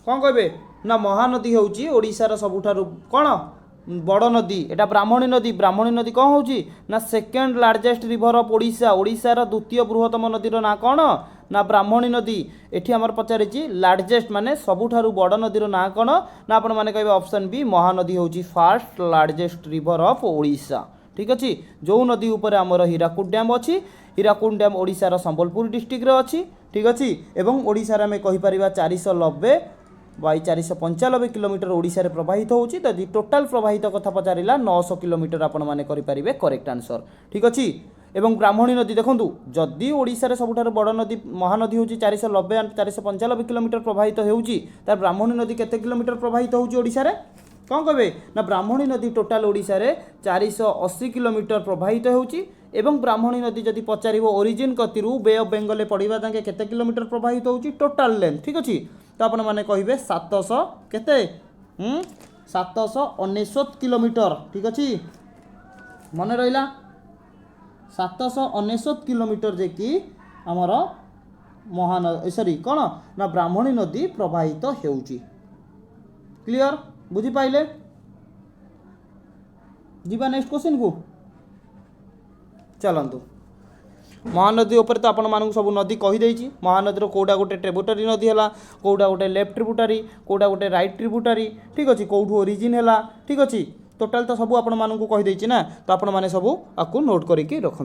कौन कहे ना महानदी होउची ओडिशार सबुठारु कौन बड़ नदी, एटा ब्राह्मणी नदी। ब्राह्मणी नदी कौन होउची ना second largest river of Odisha, ओडिशार द्वितीय बृहत्तम नदीर ना कौन ना ब्राह्मणी नदी। एठी हमर पचारिची लार्जेस्ट माने सबुठारु बड़ नदीर ना कौन ना आपण माने कहबे ऑप्शन बी महानदी होउची first largest river of Odisha. ठीक अच्छे। जो नदी उपर आमर हीराकुद डैम अच्छी, हीराकुद डैम ओडिशार संबलपुर डिस्ट्रिक्ट रे अच्छी। ठीक अच्छे। एवं ओडिशार आमे कहि परिबा 490 बाई 495 किलोमीटर ओडिशारे प्रवाहित होउची। तो टोटाल प्रवाहित कथा पचारिला 900 किलोमीटर आपण माने करि परिबे करेक्ट आंसर। ठीक अच्छे। एवं ब्राह्मणी नदी देखंतु जदि ओडिशारे सबुठार बड़ नदी महानदी होउची 490 एंड 495 किलोमीटर प्रवाहित होउची, तार ब्राह्मणी नदी केते किलोमीटर प्रवाहित होउची ओडिशारे कौन कहे ना ब्राह्मणी नदी टोटाल ओडिशारे 480 किलोमीटर प्रवाहित होउची। एवं ब्राह्मणी नदी जदि पचार ओरिजिन कतिरु बे ऑफ बेंगल पड़वा जाके केते किलोमीटर प्रवाहित होउची टोटाल लेंथ। ठीक अच्छे। तो आपण मैंने कहे 700 केते 799 किलोमीटर। ठीक अच्छे। मन रहा 799 किलोमीटर जे कि आमर महानदी सॉरी कौन ना ब्राह्मणी नदी प्रवाहित होउची। क्लियर बुझी पाइले। जीवा नेक्स्ट क्वेश्चन को चलतु। महानदी उपर तो आपण मानक सब नदी कहीदे। महानदी कौटा गोटे ट्रिब्यूटरी नदी है, कौटा गोटे लेफ्ट ट्रिब्यूटरी, कौटा गोटे राइट ट्रिब्यूटरी। ठीक अच्छे। कौटू ओरिजिन है। ठीक अच्छे। टोटाल तो सब आपण मानक कहीदे ना, तो आपण मैंने सब आपको नोट करके रखु।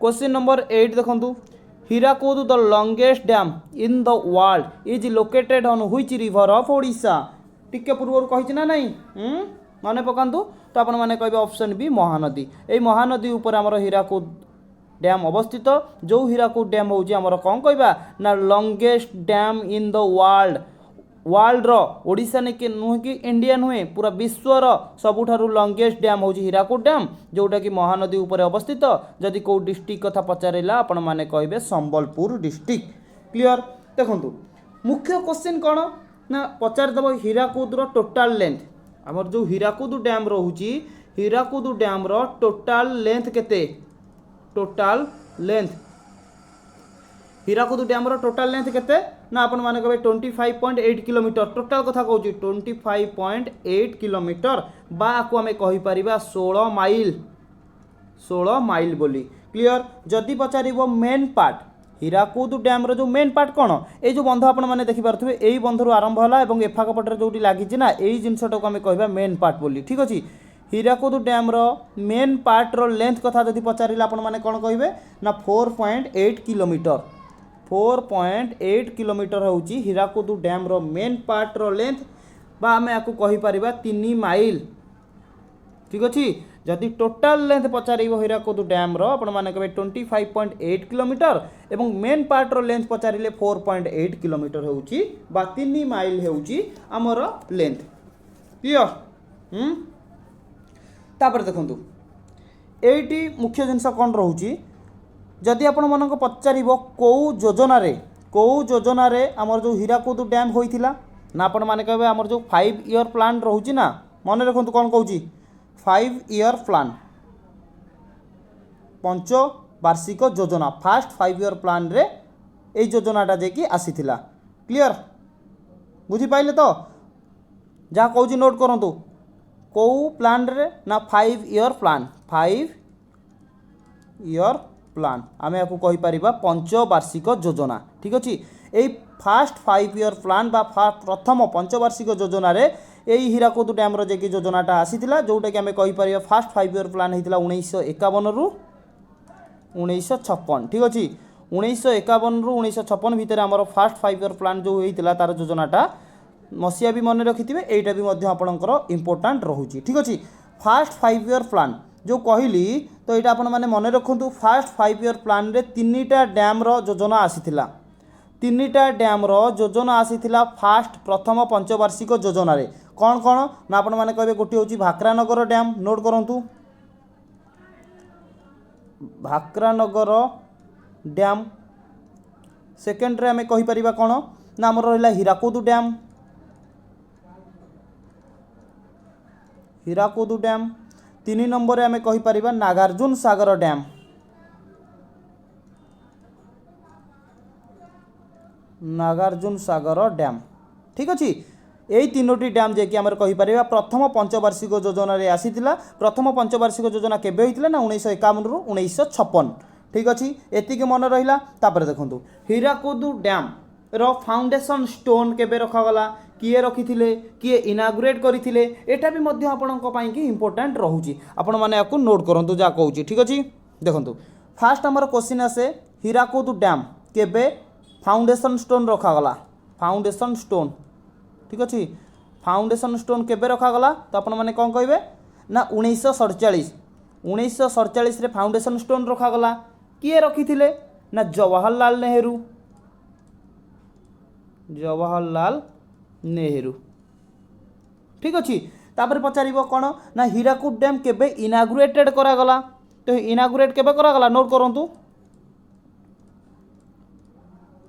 क्वेश्चन नंबर 8 देखु, Hirakud the longest dam in the world is located on which river of Odisha. टिके पूर्व कही ना नहीं मन पकातु। तो आपण मैंने कहे ऑप्शन बी महानदी। ये महानदी ऊपर आमर हीराकुद डैम अवस्थित। जो हीराकुद डैम होउची आमर कौन कहबा ना longest dam in the world. World रो ओडिशा ने कि नुह कि इंडिया नुहे पूरा विश्वर सबुठारु लॉन्गेस्ट डैम होउची हीराकुद डैम, जोटा कि महानदी ऊपर अवस्थित। जदि को डिस्ट्रिक्ट कथा पचारिला आपण माने कहबे संबलपुर डिस्ट्रिक्ट। क्लियर। देखंतु मुख्य क्वेश्चन कौन ना पचार दब हीराकुद रो टोटाल लेंथ। आमर जो हीराकुद डैम रोहुची हीराकुद डैम रो टोटाल लेंथ केते टोटाल लेंथ हीराकुद डैम रो टोटाल लेंथ केते ना आपण माने कहबे 25.8 किलोमीटर। टोटाल कथा कहूची 25.8 किलोमीटर बा को आमे कहि परिबा 16 माइल बोली। क्लियर। जदि पचारिबो मेन पार्ट हीराकुद डैम रो जो मेन पार्ट कौन ये जो बंध आपण मैंने देखि पारथुबे एई बंधरु आरंभ होला एवं एफाक पटरे जोटी लागिछि ना एई जिनसटा को आमे कहबा मेन पार्ट बोली। ठीक अछि। हीराकुद डैम रो मेन पार्ट रो लेंथ कथा जदि पचारिला आपण माने कोन कहबे ना 4.8 किलोमीटर। 4.8 किलोमीटर होउची हीराकुद डैम रो मेन पार्ट रो लेंथ बा आमे आकु कहि परिबा 3 माइल। ठीक अछि। जदि टोटाल लेंथ पचारिबो हीराकुद डैम रो आपण माने कहबे 25.8 किलोमीटर एवं मेन पार्ट रो लेंथ पचारिले 4.8 किलोमीटर होउची बा 3 माइल होउची हमर लेंथ। क्लियर। तापर देखंतु एटी मुख्य जिनस कोन रहउची जदि आपण मनक पचारिबो को योजना रे हमर जो हीराकुद डैम होइथिला ना आपण माने कहबे हमर जो 5 ईयर प्लान रहउची ना मन रखंतु कोन कहउची 5 ईयर प्लान पंच वार्षिक योजना फास्ट 5 ईयर प्लान रे ए योजनाटा जे कि आसीथिला। क्लियर बुझी पाइले तो जहाँ कहूँ नोट करंतु को प्लान रे ना 5 ईयर प्लान 5 ईयर प्लान आमे आपको कहि परिबा पंचवार्षिक योजना। ठीक अछि। एई फास्ट 5 ईयर प्लान बा प्रथम पंचवार्षिक योजना रे एई हीराकुद डैम रो जे कि योजनाटा आसीथिला जोटा कि आमे कहि परिबा फास्ट 5 ईयर प्लान हेतिला 1951 रु 1956। ठीक अछि। 1951 रु 1956 भितर हमर फास्ट 5 ईयर प्लान जो हेतिला तार योजनाटा मसिया भी मन रखिथिबे एटा भी मध्य आपणकर इंपोर्टेंट रहउची। ठीक अछि। फास्ट 5 ईयर प्लान जो कहली तो यहाँ आपण मैंने मन रखु फास्ट 5 ईयर प्लान रे 3टा डैम रो योजना आसीथिला तीनिटा डैम रो योजना आसीथिला फास्ट प्रथम पंचवार्षिक योजन रे कौन कौन ना आपण मैंने कहे गोटे हूँ भाक्रानगर डैम नोट करूँ भाक्रानगर डैम सेकेंड रे आमे कहि परिबा कौन ना आमर रहिला हीराकुदु डैम 3 नंबर रे आमे कहि परिबा नागार्जुन सागर डैम नागार्जुन सागर डैम ठीक अच्छे यही तीनोटी डैम जे कि आमर कहि परिबा प्रथम पंचवार्षिक योजना रे आसीथिला प्रथम पंचवार्षिक योजना केबे होइतिला ना 1951 रु 1956 ठीक अच्छे एतिके मन रहिला तापर देखंतु हीराकुदु डैम रो फाउंडेशन स्टोन केबे रखागला किए रखिथिले किए इनागुरेट करिथिले एटा भी मध्य आपणक पई कि इंपोर्टेंट रहउची आपण माने याकू नोट करंतु जा कहउची ठीक अछि देखंतु फास्ट हमर क्वेश्चन आसे हीराकुदु डैम केबे फाउंडेशन स्टोन रखागला फाउंडेशन स्टोन ठीक अच्छे फाउंडेशन स्टोन केबे रखागला तो आपण माने कोन कहबे ना 1947 रे फाउंडेशन स्टोन रखागला किए रखिथिले ना जवाहरलाल नेहरू ठीक अच्छे तापर पचारिबो कोन ना हीराकुद डैम केबे इनागुरेटेड करागला तो इनागुरेट केबे करागला नोट करंतु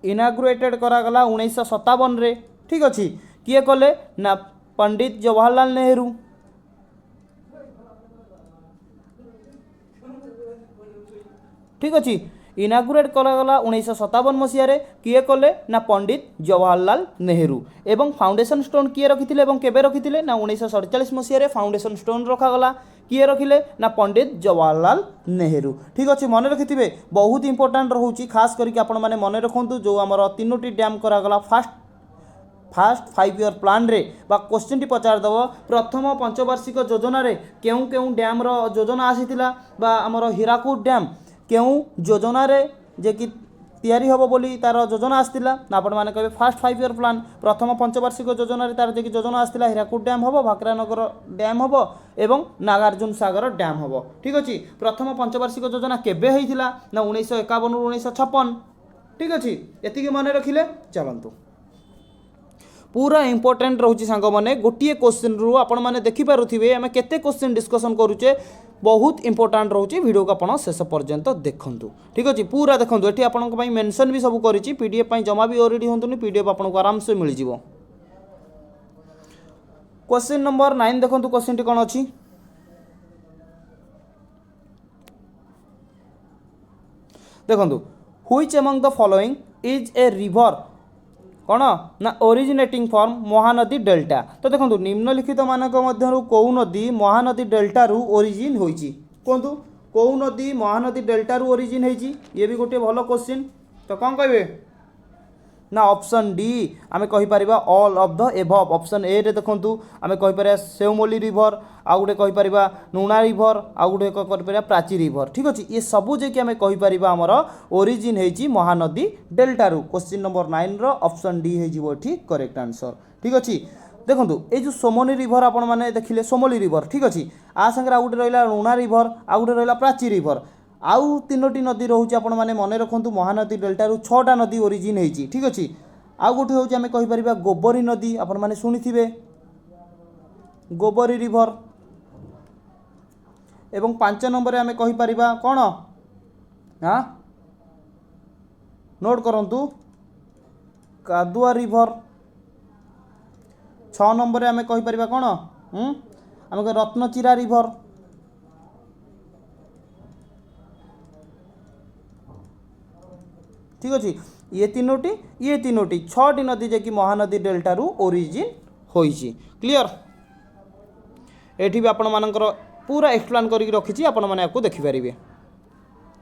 इनागुरेटेड करागला 1957 रे ठीक अच्छे किए कले ना पंडित जवाहरलाल नेहरू ठीक अच्छे इनागुरेट करागला 1957 मसीह किए कले ना पंडित जवाहरलाल नेहरू एवं फाउंडेशन स्टोन किए रखिथिले एवं केबे रखिथिले ना 1947 मसीह फाउंडेशन स्टोन रखागला किए रखिले ना पंडित जवाहरलाल नेहरू ठीक अच्छे मन रखिथिबे बहुत इंपोर्टेंट रहउची खास करके आपण माने मन रखंतु जो हमर तीनोटी डैम करागला फास्ट 5 ईयर प्लान रे बा क्वेश्चन टी पचार दबो प्रथम पंचवार्षिक योजना रे केउ केउ डैम रो योजना आसीथिला बा हमर हीराकुद डैम केउ योजना रे जे कि तैयारी हबो बोली तार योजना आस्तिला ना आपण माने कहबे फास्ट 5 ईयर प्लान प्रथम पंचवार्षिक योजना रे तार जे कि योजना आस्तिला हीराकुद डैम हबो भाक्रानगर डैम हबो एवं नागार्जुन सागर डैम हबो ठीक अछि प्रथम पंचवार्षिक योजना केबे हेइथिला ना 1951 रु 1956 ठीक अछि एतिके माने रखिले चलंतु पूरा इंपोर्टेंट रोचे सांग मैंने गोटे क्वेश्चन रु आपण मैंने देखिपे आम केते क्वेश्चन डिस्कसन करुचे बहुत इंपोर्टेंट रोचे वीडियो को आप शेष पर्यंत देखूँ ठीक अच्छे पूरा देखूँ ये आपंपाई मेंशन भी सब करी पीडीएफ जमा भी ऑलरेडी हूँ पीडीएफ आपको आराम से मिल जाव क्वेश्चन नंबर 9 देखो क्वेश्चन टी कौन अच्छी देखो which among the following is a river कौन ना ओरिजिनेटिंग फ्रॉम महानदी डेल्टा तो देखो निम्नलिखित मानक मध्यरु कौ नदी महानदी डेल्टा रु ओरिजिन होइची कहतु कौ नदी महानदी डेल्टा रु ओरिजिन होइची ये भी गोटे भल क्वेश्चन तो कौन कहे ना ऑप्शन डी आमे कहि परिबा all of the above option A रे देखंतु आमे कहि परिबा सेवमोली रिवर आ गुटे कहि परिबा नुना रिवर आ गुटे कहि परिबा प्राची रिवर ठीक अछि ये सबु जे कि आमे कहि परिबा हमर ओरिजिन हेची महानदी डेल्टा रु क्वेश्चन नंबर 9 रो ऑप्शन डी हे जिवो ठीक करेक्ट आंसर ठीक अछि देखंतु ए जो सोमनी रिवर आपण माने देखिले सोमोली रिवर ठीक अछि आ संगे आ गुटे रहिला नुना रिवर आ गुटे रहिला प्राची रिवर आउ तीनोटी नदी रोचे आपण मैंने मन रखु महानदी डेल्टा रु 6टा नदी ओरिजिन होती ठीक अच्छे आउ गोटे हूँ आम कहीपर गोबरी नदी आपण मैंने शुणी गोबरी रिवर एवं 5 नंबर आम कहीपर कौन हाँ नोट करंतु कादुआ रिवर 6 नंबर आम कहीपर कौन आम रत्नचिरा रिवर ठीक अच्छे ये तीनोटी 6टी नदी जे कि महानदी डेल्टा रु ओरिजिन होइची क्लियर एठी भी आपण मानकर पूरा एक्सप्लेन करके रखी आपण माने आपको देखि परिबे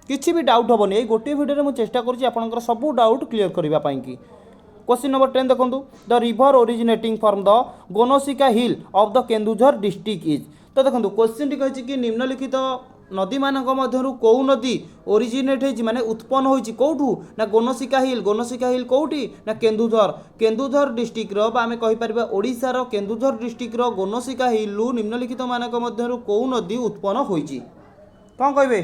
किछि भी डाउट होबनी ए गोटे वीडियो रे मु चेष्टा करछि आपनकर सब डाउट क्लियर करबा पई की क्वेश्चन नंबर 10 देखंतु the river originating from the Gonasika hill of the Kendujhar district is तो देखंतु क्वेश्चन टी कहछि कि निम्नलिखित नदी मानक मध्यरु कौ नदी ओरिजिनेट होइछि माने उत्पन्न होइछि कोठू ना गोनोसिका हिल कोठी ना केन्दुझर डिस्ट्रिक्ट रो बा आमे कहि परबा ओडिसा रो केन्दुझर डिस्ट्रिक्ट रो गोनोसिका हिल लु निम्नलिखित मानक मध्यरु कौ नदी उत्पन्न होइछि कोन कहबे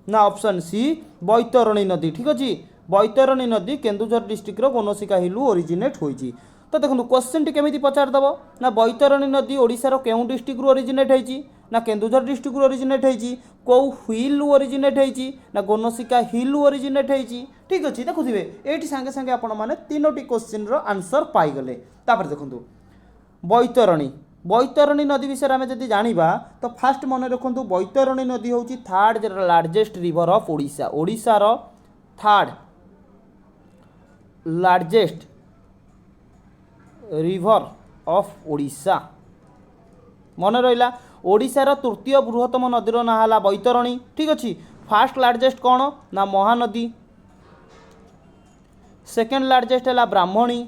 ना ऑप्शन सी बैतरणी नदी ठीक अछि बैतरणी नदी केन्दुझर डिस्ट्रिक्ट गोनसिका हिलू ओरिजिनेट होईची। तो देखो क्वेश्चन टी केमी पचारदेव ना बैतरणी नदी ओडिशार केउं डिस्ट्रिक्ट ओरिजिनेट होईची ना केन्दुझर डिस्ट्रिक्ट ओरिजिनेट होईची कौ हिल ओरिजिनेट होईची ना गोनसिका हिल ओरिजिनेट होईची। ठीक अच्छे देखुए ये सांगे सांगे आपण मैंने तीनोटी क्वेश्चन आंसर पाईगले। तापर देखो बैतरणी बैतरणी नदी विषय आम जब जाना तो फास्ट मन रखु बैतरणी नदी हूँ third largest river of Odisha ओडिशार third largest river of Odisha मन रहा ओडिशार तृतीय बृहत्तम नदीर ना है बैतरणी। ठीक अच्छे फास्ट लार्जेस्ट कौन ना महानदी सेकेंड लार्जेस्ट है ब्राह्मणी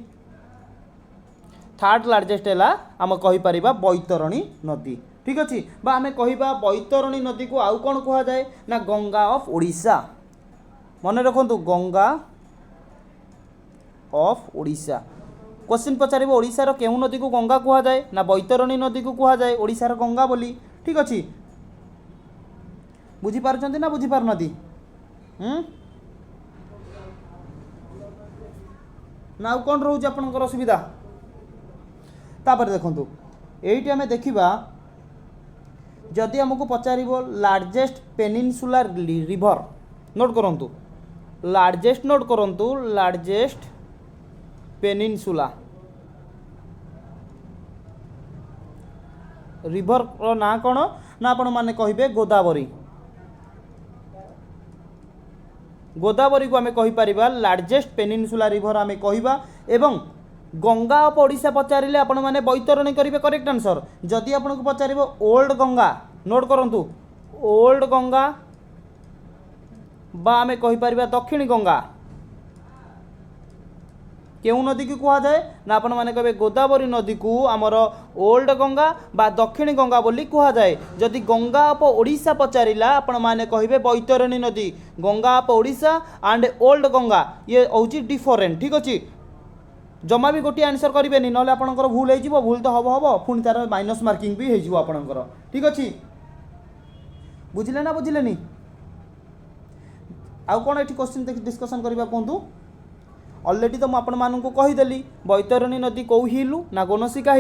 थर्ड लार्जेस्ट है आम कहीपर बैतरणी नदी। ठीक अच्छे बा आम कह बैतरणी नदी को आउ कौन कह जाए ना गंगा ऑफ ओडिशा मन रखु गंगा ऑफ ओडिशा। क्वेश्चन पचार ओडिशार केउं नदी को गंगा कह जाए ना बैतरणी नदी को कह जाए ओडिशार गंगा बोली। ठीक अच्छे बुझीपार ना बुझीपार नदी ना आउ कौन रोचे आपंकर असुविधा। तापर देखो ये आम देखा जदि आमको पचार लार्जेस्ट पेनिनसुलर रिवर नोट करूँ लार्जेस्ट नोट करूँ लार्जेस्ट पेनिनसुला रिवर ना कौन ना आपण मैंने कहे गोदावरी गोदावरी को आम कहीपर लार्जेस्ट पेनिनसुला रिवर आम कहवा एवं गंगा ऑफ ओडिशा पचारे आपण मैंने बैतरणी करेंगे करेक्ट आंसर। जदि आपन को पचार ओल्ड गंगा नोट करूँ ओल्ड गंगा बा आम कहीपर दक्षिणी गंगा केउं नदी को कह जाए ना आपण मैंने कहे गोदावरी नदी को आमर ओल्ड गंगा बा दक्षिणी गंगा बोली कह जाए। जदि गंगा ऑफ ओडिशा पचारा आपण मैंने कहे बैतरणी नदी Ganga of Odisha and old Ganga ये हूँ डिफरेंट। ठीक अच्छे जमा भी गोटे आंसर करेंगे ना आपंकर भूल हो भूल तो हम हम पुणी तार माइनस मार्किंग भी हो आपंकर। ठीक अच्छे बुझिले ना बुझिले आउ कौन ये क्वेश्चन डिस्कसन करवा कहतु अलरेडी तो मुझे कहीदेली बैतरणी नदी कौ हिल ना गोनसिका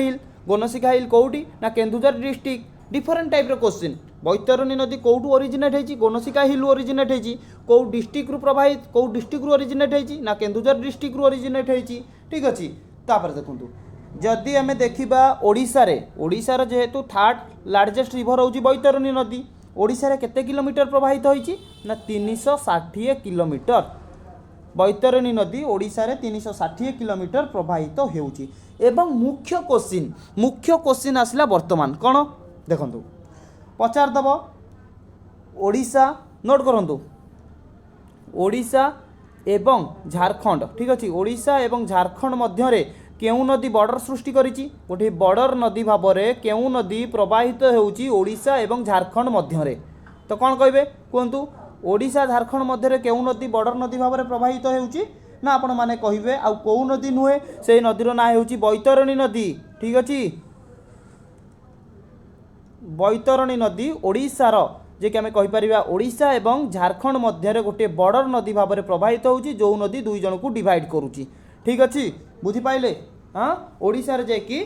हिल कौटी ना Keonjhar district different type question Baitarani नदी कौटू ओरिजिनेट होती गोनसिका हिल ओरिजिनेट होती कौ डिस्ट्रिक्ट प्रभावित कौ डिस्ट्रिक्ट ओरिजिनेट होती ना केन्दुझर डिस्ट्रिक्ट ओरिजिनेट होती। ठीक अच्छे तापर देखो जदि आम देखा ओडिशार जेहेतु थर्ड लार्जेस्ट रिवर हूँ बैतरणी नदी ओडिशार केते किलोमीटर प्रभावित होती ना 360 किलोमीटर बैतरणी नदी ओडिशार 360 किलोमीटर प्रभावित होउची। एवं मुख्य क्वेश्चन आसला वर्तमान कौन देखु पचारदेव ओडिशा नोट करूँ ओडिशा एवं झारखंड। ठीक अच्छे ओडिशा एवं झारखंड मध्य केउं नदी बॉर्डर सृष्टि करिछि गोटे बॉर्डर नदी भाव में केउं नदी प्रवाहित होउछि ओडिशा एवं झारखंड मध्य तो कौन कहे कहतु ओडिशा झारखंड मध्य केउं नदी बॉर्डर नदी भाव में प्रवाहित होउछि ना आपण माने कहिबे आ कौ नदी नुहे से नदीर ना होउछि बैतरणी नदी। ठीक अच्छे बैतरणी नदी ओडिशार जे कि आम कहीपर ओडिशा एवं झारखंड मध्य गोटे बॉर्डर नदी भाव में प्रवाहित होउछि जो नदी दुई जन को डिवाइड करुछि। ठीक अच्छे बुझिपाइले हाँ ओडिशार जे कि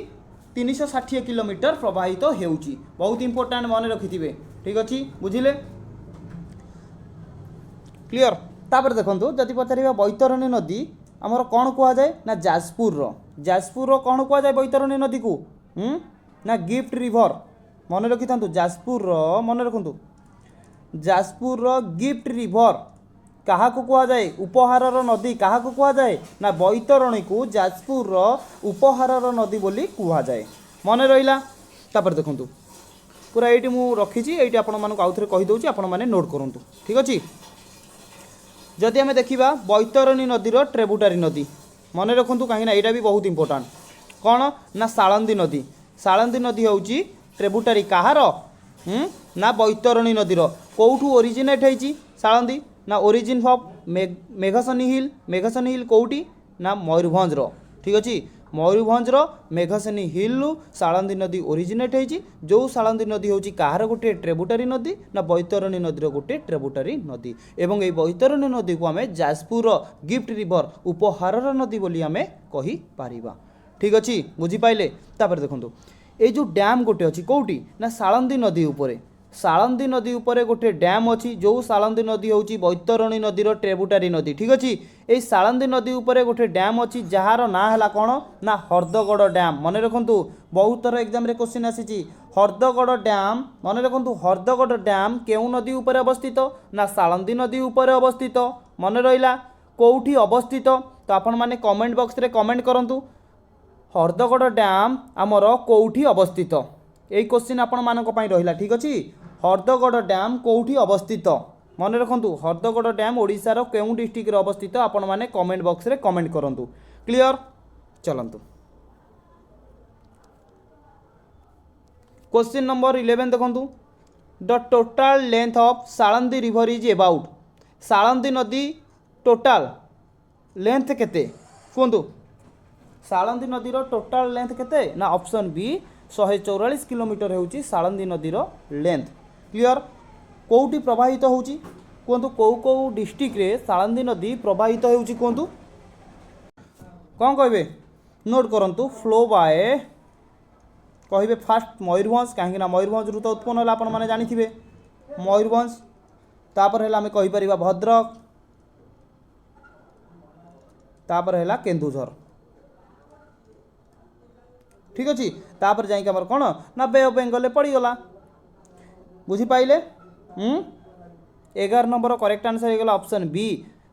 360 किलोमीटर प्रवाहित होउछि बहुत इंपोर्टेंट मन रखिथिबे। ठीक अच्छे बुझिले क्लियर। तापर देखो जदि पचार बैतरणी नदी आमर कौन कह जाए ना जाजपुर कौन कह जाए बैतरणी नदी को ना गिफ्ट रिवर मन रखि था जाजपुर मन रखु जाजपुर गिफ्ट रिवर क्या कह जाए उपहार नदी क्या कह जाए ना बैतरणी को जाजपुर उपहार नदी बोली कह जाए मन रहा। तापर देखु पूरा ये मुझे रखी ये आउ थे कहीदे आपण मैंने नोट करूँ। ठीक अच्छे जदि आम देखा बैतरणी नदीर ट्रिब्यूटरी नदी मन रखु कहीं यहाँ भी बहुत इंपोर्टाट कौन ना साळंदी नदी हूँ ट्रिब्यूटरी कहार ना बैतरणी नदीर कौठू ओरिजिनेट होती साळंदी ना ओरिजिन ऑफ मेघसनी हिल कौटी ना मयूरभंज। ठीक अच्छे मयूरभंजर मेघसेनी हिल शालंदी नदी ओरिजिनेट होती जो शालंदी नदी हूँ कहार गोटे ट्रिब्यूटरी नदी ना बैतरणी नदीर गोटे ट्रिब्यूटरी नदी एवं ये बैतरणी नदी को आम जाजपुर गिफ्ट रिवर उपहार नदी बोली आम कही पारिबा। ठीक अच्छे बुझीपारे। तापर देखो ये जो डैम गोटे अच्छी कौटी ना शालंदी नदी उपरे शालंदी नदी उपरे गोटे डैम अच्छी जो शालंदी नदी हूँ बैतरणी नदीर ट्रिब्यूटरी नदी। ठीक अच्छे ये शालंदी नदी उपरे गोटे डैम अच्छी जार ना है कौन ना हरदगड़ डैम। मन रखु बहुत थर एग्जाम रे क्वेश्चन आसी हरदगड़ डैम मन रखु हरदगड़ डैम केउ नदी उपरे अवस्थित ना शालंदी नदी उपरे अवस्थित मन रहा कौटी अवस्थित तो आपण मैंने कमेंट बॉक्स रे कमेंट करंतु हरदगड़ डैम आमर कौटी अवस्थित यही क्वेश्चन आपण मानक पई रहिला। ठीक अच्छे हरदगड़ डैम कौटी अवस्थित मन रखु हरदगड़ डैम ओडिशार केउ डिस्ट्रिक्ट अवस्थित आपण मैंने कमेंट बॉक्स रे कमेंट करंतु। क्लियर चलंतु क्वेश्चन नंबर 11 देखंतु the total length of Salandi river is about Salandi नदी टोटाल लेंथ केते कहतु शालंदी नदीर टोटाल लेंथ केते ना ऑप्शन बी 144 किलोमीटर होउची शालंदी नदीर लेंथ। क्लियर कोउटी प्रवाहित होउची कहतु कौ डिस्ट्रिक्ट रे शालंदी नदी प्रवाहित होउची कहतु कौन कहबे नोट करंतु फ्लो बाय कहे फास्ट मयूरभंज कहीं मयूरभंज रू तो उत्पन्न है आपने जानी मयूरभंज तापर है आम कहीपर भद्रक तापर है केन्दुझर। ठीक अच्छे तापर जाइए आमर कौन ना बे ऑफ बेंगल पड़गला बुझीपारे। 11 नंबर करेक्ट आंसर होगा ऑप्शन बी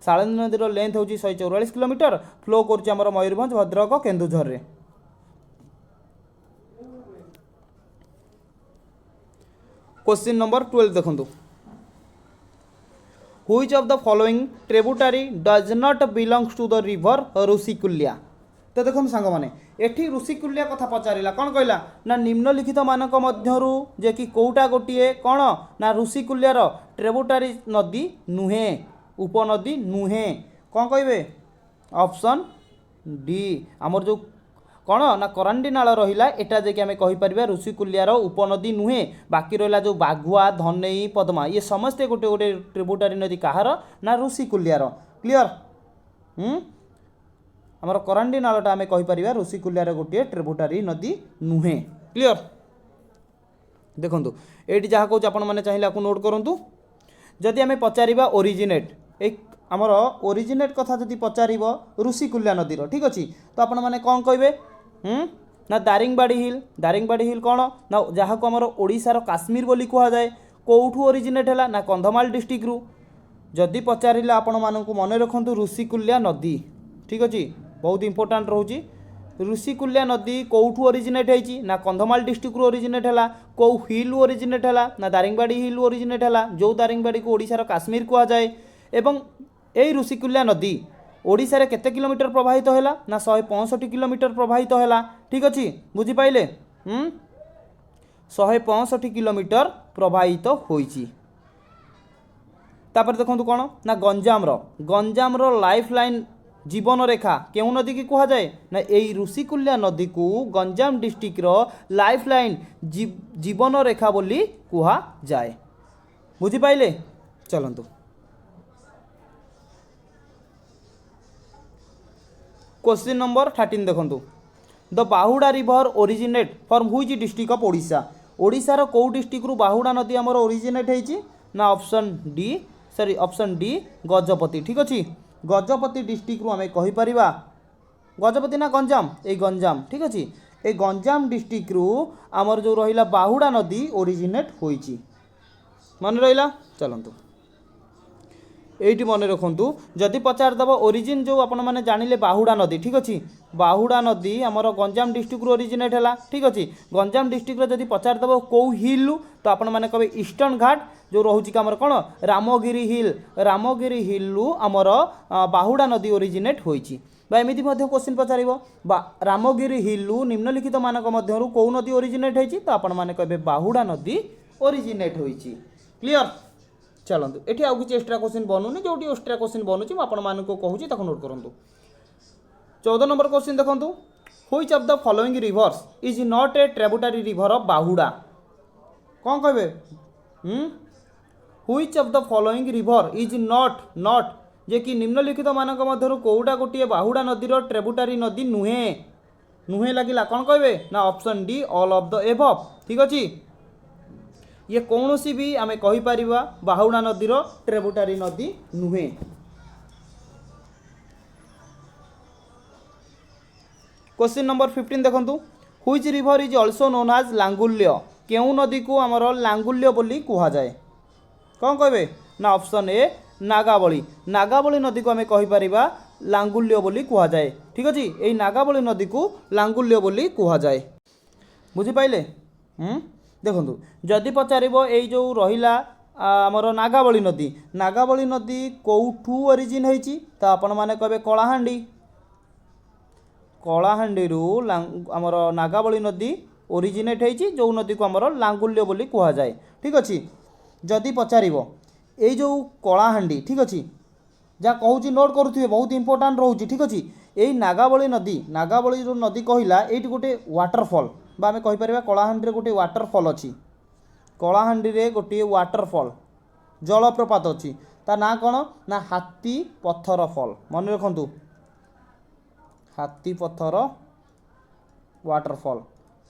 शालंदी नदीर लेंथ हूँ 144 किलोमीटर फ्लो कर मयूरभंज भद्रक केन्दुझर रे। क्वेश्चन नंबर 12 देखो which of the following tributary does not belongs to the river Rushikulya. तो देखो सांग मैंने एठी ऋषिकुल्या कथा पचारा कौन कहला ना निम्नलिखित मानक मध्यरु जे कि कोटा गोटे कौन ना ऋषिकुल्यार ट्रिब्यूटरी नदी नुहे उपनदी नुहे कौन कहे ऑप्शन डी आमर जो कौन ना करांडी नाल रहा एटा जे आम कहीपर ऋषिकुल्यार उपनदी नुहे बाकी रहा जो बाघुआ धनेई पद्मा ये समस्ते गोटे गोटे ट्रिब्यूटरी नदी कहार ना ऋषिकुल्यार। क्लियर आमर करांडी नालटा आम कहीपर ऋषिकुल्यार गोटे ट्रिब्यूटरी नदी नुहे। क्लियर देखु ये जहाँ कौच आपने चाहिए आपको नोट करूँ जदि आम पचार ओरिजिनेट एक आमर ओरिजिनेट कथा जदि पचार ऋषिकुल्या नदीर। ठीक अच्छे तो आपण मैंने कौन कहे ना दारिंगबाड़ी हिल कौन ना जहाँ को आमर ओडिशार काश्मीर बोली कहुए कौठू ओरिजिनेट है ना कंधमाल डिस्ट्रिक्ट रु जदि पचारे आपण मानक मन रखु ऋषिकुल्या नदी। ठीक अच्छे बहुत इंपोर्टाट रोचे ऋषिकुल्या नदी कौठू ओरिजिनेट होती ना कंधमाल डिस्ट्रिक्ट रु ओरिजिनेट है कौ हिल ओरिजिनेट है ना दारिंगबाड़ी हिल ओरिजिनेट है जो दारिंगबाड़ी को ओडिशार काश्मीर कहुए एवं यही ऋषिकुल्या नदी ओडिशा रे केते किलोमीटर प्रवाहित है ना 165 किलोमीटर प्रवाहित है। ठीक अच्छे बुझीपारे 165 किलोमीटर प्रवाहित होइची। तापर देखो कौन ना गंजामर लाइफ लाइन जीवन रेखा केउ नदी की कह जाए ना यही ऋषिकुल्या नदी को गंजाम डिस्ट्रिक्ट लाइफ लाइन जीवन रेखा बोली कह जाए। बुझीपारे चलतु क्वेश्चन नंबर 13 देखो the Bahuda river originate from which district of Odisha ओडिशार कौ डिस्ट्रिक्ट रु बाहुडा नदी आमर ओरिजिनेट होती ना ऑप्शन डी गजपति। ठीक अच्छे गजपति डिस्ट्रिक्ट रु आम कहीपर गजपति ना गंजाम ए गंजाम। ठीक अच्छे ए गंजाम डिस्ट्रिक्ट रु आमर जो रहा बाहुडा नदी ओरिजिनेट होती मन रहा। चलतु ये मन रखु जदि पचारदेव ओरिजिन जो आपण मैंने जानिले बाहुडा नदी। ठीक अच्छे बाहुडा नदी आमर गंजाम डिस्ट्रिक्ट रु ओरिजिनेट है। ठीक अच्छे गंजाम डिस्ट्रिक्ट जदि पचारदेव कौ हिल तो आपण मैंने कहे ईस्टर्न घाट जो रोचे आमर कौन रामगिरी हिल आमर बाहुडा नदी ओरिजिनेट होती एमती क्वेश्चन पचार रामगिरी हिल निम्नलिखित मानक मध्यरु कौ नदी ओरिजिनेट होती तो आपण मैंने कहे बाहुडा नदी ओरिजिनेट होती। क्लियर चलतु ये आउ कि एक्स्ट्रा क्वेश्चन बनूनी जो एक्स्ट्रा क्वेश्चन बनूँ मुझे कहूँ नोट करूँ। 14 नंबर क्वेश्चन देखो which of the following rivers is not a tributary river of Bahuda कौन कहे which of the following river is not जे कि निम्नलिखित मानक मध्यरु कोउटा गोटे बाहुड़ा नदीर ट्रिब्यूटरी नदी नुहे नुहे लगिला कौन कहे ना option D all of the above ठीक अच्छे ये कौन सी भी आम कहीपर बाहुड़ा नदीर ट्रिब्यूटरी नदी नुहे क्वेश्चन नंबर 15 देखंतु which river is also known as Langulya केउ नदी को आमर लांगुल्य बोली कुहा जाए कौन कहे ना ऑप्शन ए नागावली नागावली नदी को आम कहीपर लांगुल्य बोली कुहा जाए ठीक अच्छे यही नागावली नदी को लांगुल्य बोली कुहा जाए बुझिपाइले देखंतु जदि पचारिबो एई जो रहिला आमर नागावली नदी कोठू ओरिजिन होईची तो आपण माने कहबे कलाहांडी आमर नागावली नदी ओरिजिनेट होईची जो नदी को आमर लांगुल्य बोली कुहा जाए ठीक अच्छे जदि पचारिबो एई जो कलाहांडी ठीक अच्छे जहाँ कहूँ नोट करुवे बहुत इंपोर्टाट रोचे ठीक अच्छे यही नागावली जो नदी कहला ये गोटे वाटरफल आम कहीपर कलाहांडी गोटे वाटरफल अच्छी कलाहांडी गोटे वाटरफल जलप्रपात अच्छी ता ना कौन ना हाथी पत्थर फल मन रखु हाथी पत्थर वाटरफल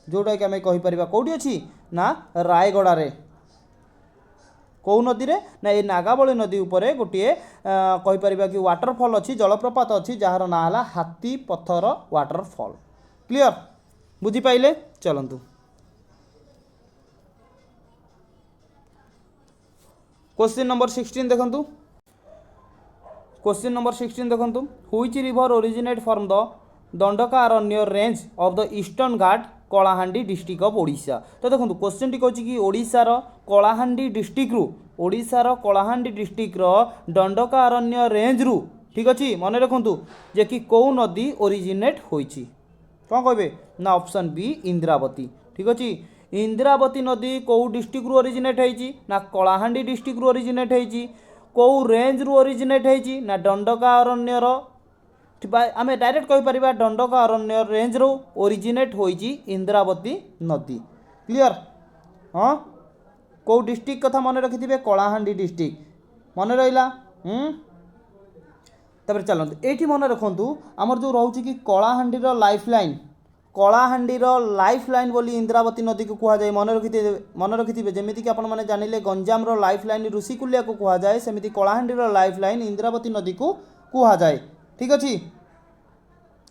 जोटा कि आम कहीपर कौटी अच्छी ना रायगड़े कौ नदी रे ना ये नागावली नदी उपरे गोटे कहीपर कि वाटरफल अच्छी जलप्रपात अच्छी जार ना है हाथी पत्थर वाटरफल क्लियर बुझिपाइले चलतु क्वेश्चन नंबर 16 देखंतु क्वेश्चन नंबर 16 देखंतु which river originate from the Dandakaranya range of the eastern Ghat Kalahandi district of Odisha तो देखो क्वेश्चन टी कहूँ कि ओडिशार कलाहांडी डिस्ट्रिक्ट रु ओडिशार कलाहांडी डिस्ट्रिक्ट दंडकारण्य रेंज रु ठीक अच्छे मन रखु जे कि कौ नदी ओरिजिनेट होईची कौन कहे ना ऑप्शन बी इंद्रावती ठीक अच्छे इंद्रावती नदी कौ डिस्ट्रिक्ट रु ओरिजिनेट होईची ना कलाहांडी डिस्ट्रिक्ट रु ओरिजिनेट होईची कौ रेंज रु ओरिजिनेट होईची ना दंडकारण्यर आम डायरेक्ट कहीपर दंडकारण्य रेंज रो ओरिजिनेट होईची इंद्रावती नदी क्लियर हाँ कौ डिस्ट्रिक्ट कथा मन रखिथे कलाहांडी डिस्ट्रिक्ट मन रहा तब चलते ये मन रखु आमर जो रोचे कि कलाहांडीर लाइफ लाइन बोली इंद्रावती नदी को कहुए मन रखिथे जमीक आपने जानिले गंजाम लाइफ लाइन ऋषिकुलिया को कहुए सेमती कलाहांडीर लाइफ लाइन इंद्रावती नदी को कहुए ठीक अच्छे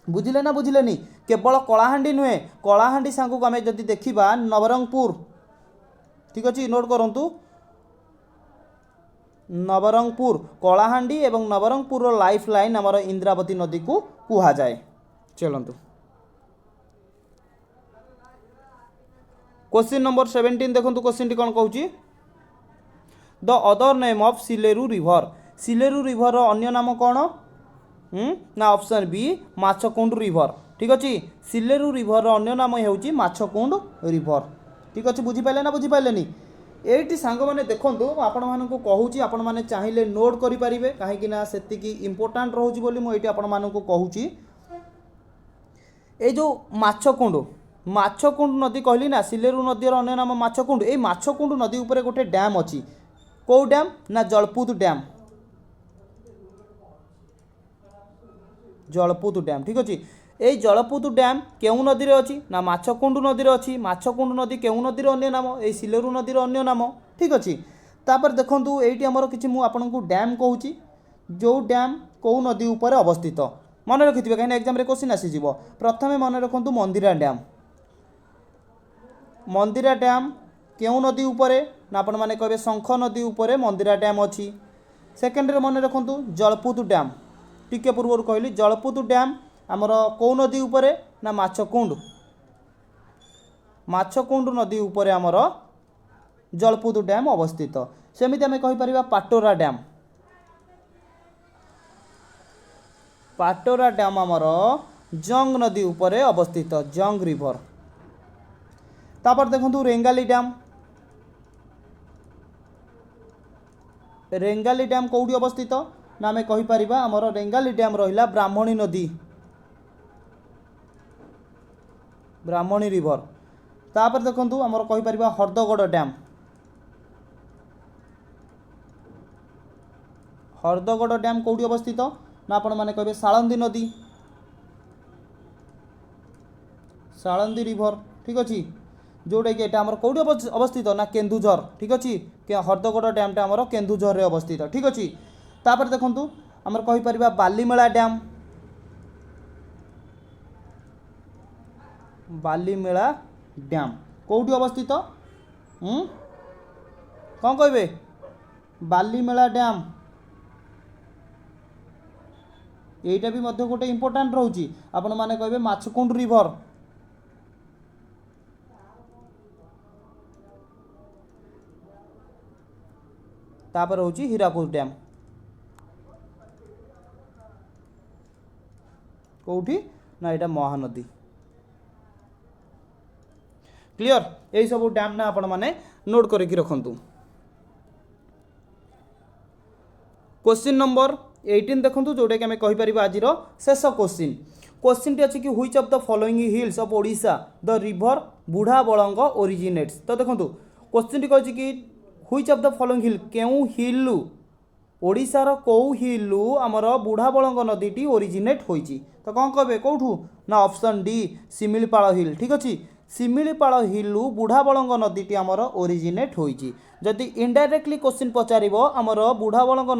बुझिले ना बुझिलेनी केवल कलाहांडी नुहे कलाहांडी सांग को आम जदि देखा नवरंगपुर ठीक अच्छे नोट करूँ नवरंगपुर कलाहांडी एवं नवरंगपुर लाइफ लाइन आमर इंद्रावती नदी को कहुए चलतु क्वेश्चन नंबर 17 देखो क्वेश्चन टी कौन कहूँ the other name of Sileru river अन्य नाम कौन ना ऑप्शन बी माछकुंड रिवर ठीक अच्छे सिलेरू रिवर अन्य नाम होची माछकुंड रिवर ठीक अच्छे बुझिपारे ना बुझिपारे ये सांग मैंने देखूँ आपण मानक कहूँ आपण मैंने चाहिए नोट करेंगे कहीं से इम्पोर्टाट रोचे बोली मुझे आपण मानक कहूँ ये जो माछकुंड नदी कहली ना सिलेरू नदीर अन्य नाम माछकुंड ये माछकुंड नदी उपरे गोटे डैम अच्छी कौ डैम ना जलपुत डैम ठीक अच्छे ये जलपुत डैम केउ नदी रे अच्छी ना माछकुंड नदी रे अच्छी माछकुंड नदी केउ नदीर अन्य नाम ये सिलेरू नदीर अन्य नाम ठीक अच्छे तापर देखंतु एठी हमर किछि मु आपनकु डैम कहूची जो डैम कौ नदी उपर अवस्थित मन रखिथिबे कहीं एग्जाम रे क्वेश्चन आसी जिवो प्रथमे मन रखंतु मंदिरा डैम केउ नदी उपरे ना आपण माने कहबे शंख नदी उपरे मंदिरा डैम अच्छी सेकेंड रे मन रखंतु जलपुत डैम टिके पूर्व कहली जलपुत डैम आमर कौ नदी उपरे ना माछकुंड नदी उपरे आमर जलपुत डैम अवस्थित सेमिति आमे कहि परिबा पाटोरा डैम आमर जंग नदी उपरे अवस्थित जंग रिवर तापर देखंतु रेंगाली डैम कौटी अवस्थित ना आमे कहि परिबा आमर रेंगाली डैम रहिला ब्राह्मणी नदी ब्राह्मणी रिवर। तापर देखंतु हमर कहि परिबा हरदगड़ डैम। हरदगड़ डैम कोठी अवस्थित ना आपण माने कहबे साळंदी नदी, साळंदी रिवर। ठीक अछि, जोटा कि एटा हमर कोठी अवस्थित ना केन्दुझर। ठीक अछि, कि हरदगड़ डैमटा हमर केन्दुझर रे अवस्थित। ठीक अछि, तापर देखंतु हमर कहि परिबा बालीमेला डैम। बालीमेला डैम कोठी अवस्थित? कौन कहबे? बालीमेला डैम एटा भी मध्य गोटे इंपोर्टेंट रहउची। आपण माने कहबे माछकुंड रिवर। तापर होची हीराकुद डैम कोठी ना एटा महानदी। क्लियर? यही सब डैम ना आपण माने नोट करके रखंतु। क्वेश्चन नंबर 18 देखंतु, जोटा कि हमें कहि परिबा आज रो शेष क्वेश्चन। क्वेश्चन टी अछि कि which of the following hills of Odisha the river बुढ़ा बलंग ओरिजिनेट्स। तो देखंतु क्वेश्चन टी कहछि कि व्हिच ऑफ द फॉलोइंग हिल, केउ हिल ओडिशार कोउ हिलू आमर बुढ़ा बलंग नदी टी ओरिजिनेट होईची। तो कौन कहबे कोठू ना ऑप्शन डी शिमिलीपाल हिल। ठीक अछि, शिमिलीपाल हिलू बुढ़ा बलंग नदी टी आमर ओरिजिनेट होईची। जदि इनडायरेक्टली क्वेश्चन पचारिबो आमर बुढ़ा बलंग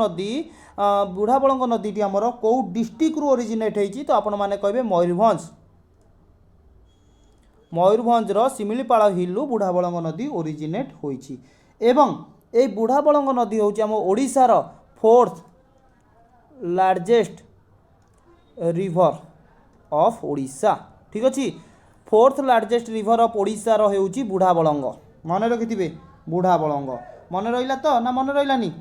नदी टी आमर कोउ डिस्ट्रिक्ट रु ओरिजिनेट होईची, तो आपण माने कहबे मयूरभंज। मयूरभंज रो शिमिलीपाल हिलू बुढ़ा बलंग नदी ओरिजिनेट होईची। एवं ए बुढ़ा बलंग नदी होची आम ओडिशार 4th largest river of Odisha. ठीक अच्छे, 4th लार्जेस्ट रिवर ऑफ ओडिशार होची बुढ़ा बलंग। मन रखिथिबे बुढ़ा बलंग, मन रहिला तो ना मन रहिलानी?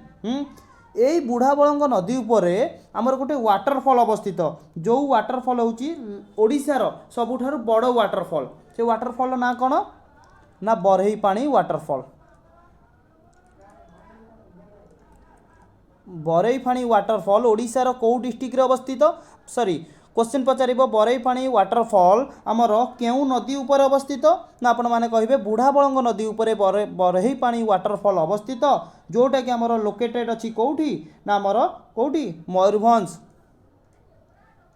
यही बुढ़ा बलंग नदी उपरे आमर गोटे वाटरफॉल अवस्थित, जो वाटरफॉल होची ओडिशार सबुठारु बड़ वाटरफॉल। से वाटरफॉल ना कौन ना बरही पानी वाटरफॉल। बरईपाणी वाटरफॉल ओडिशार कौ डिस्ट्रिक्ट रे अवस्थित? सॉरी, क्वेश्चन पचारिबो बरईपाणी वाटरफॉल आमर केउ नदी उपर अवस्थित ना आपण माने कहिबे बुढ़ा बलंग नदी उपरे बरईपाणी वाटरफॉल अवस्थित, जोटा कि आमर लोकेटेड अछि कोठी ना आमर कोठी मयूरभंज।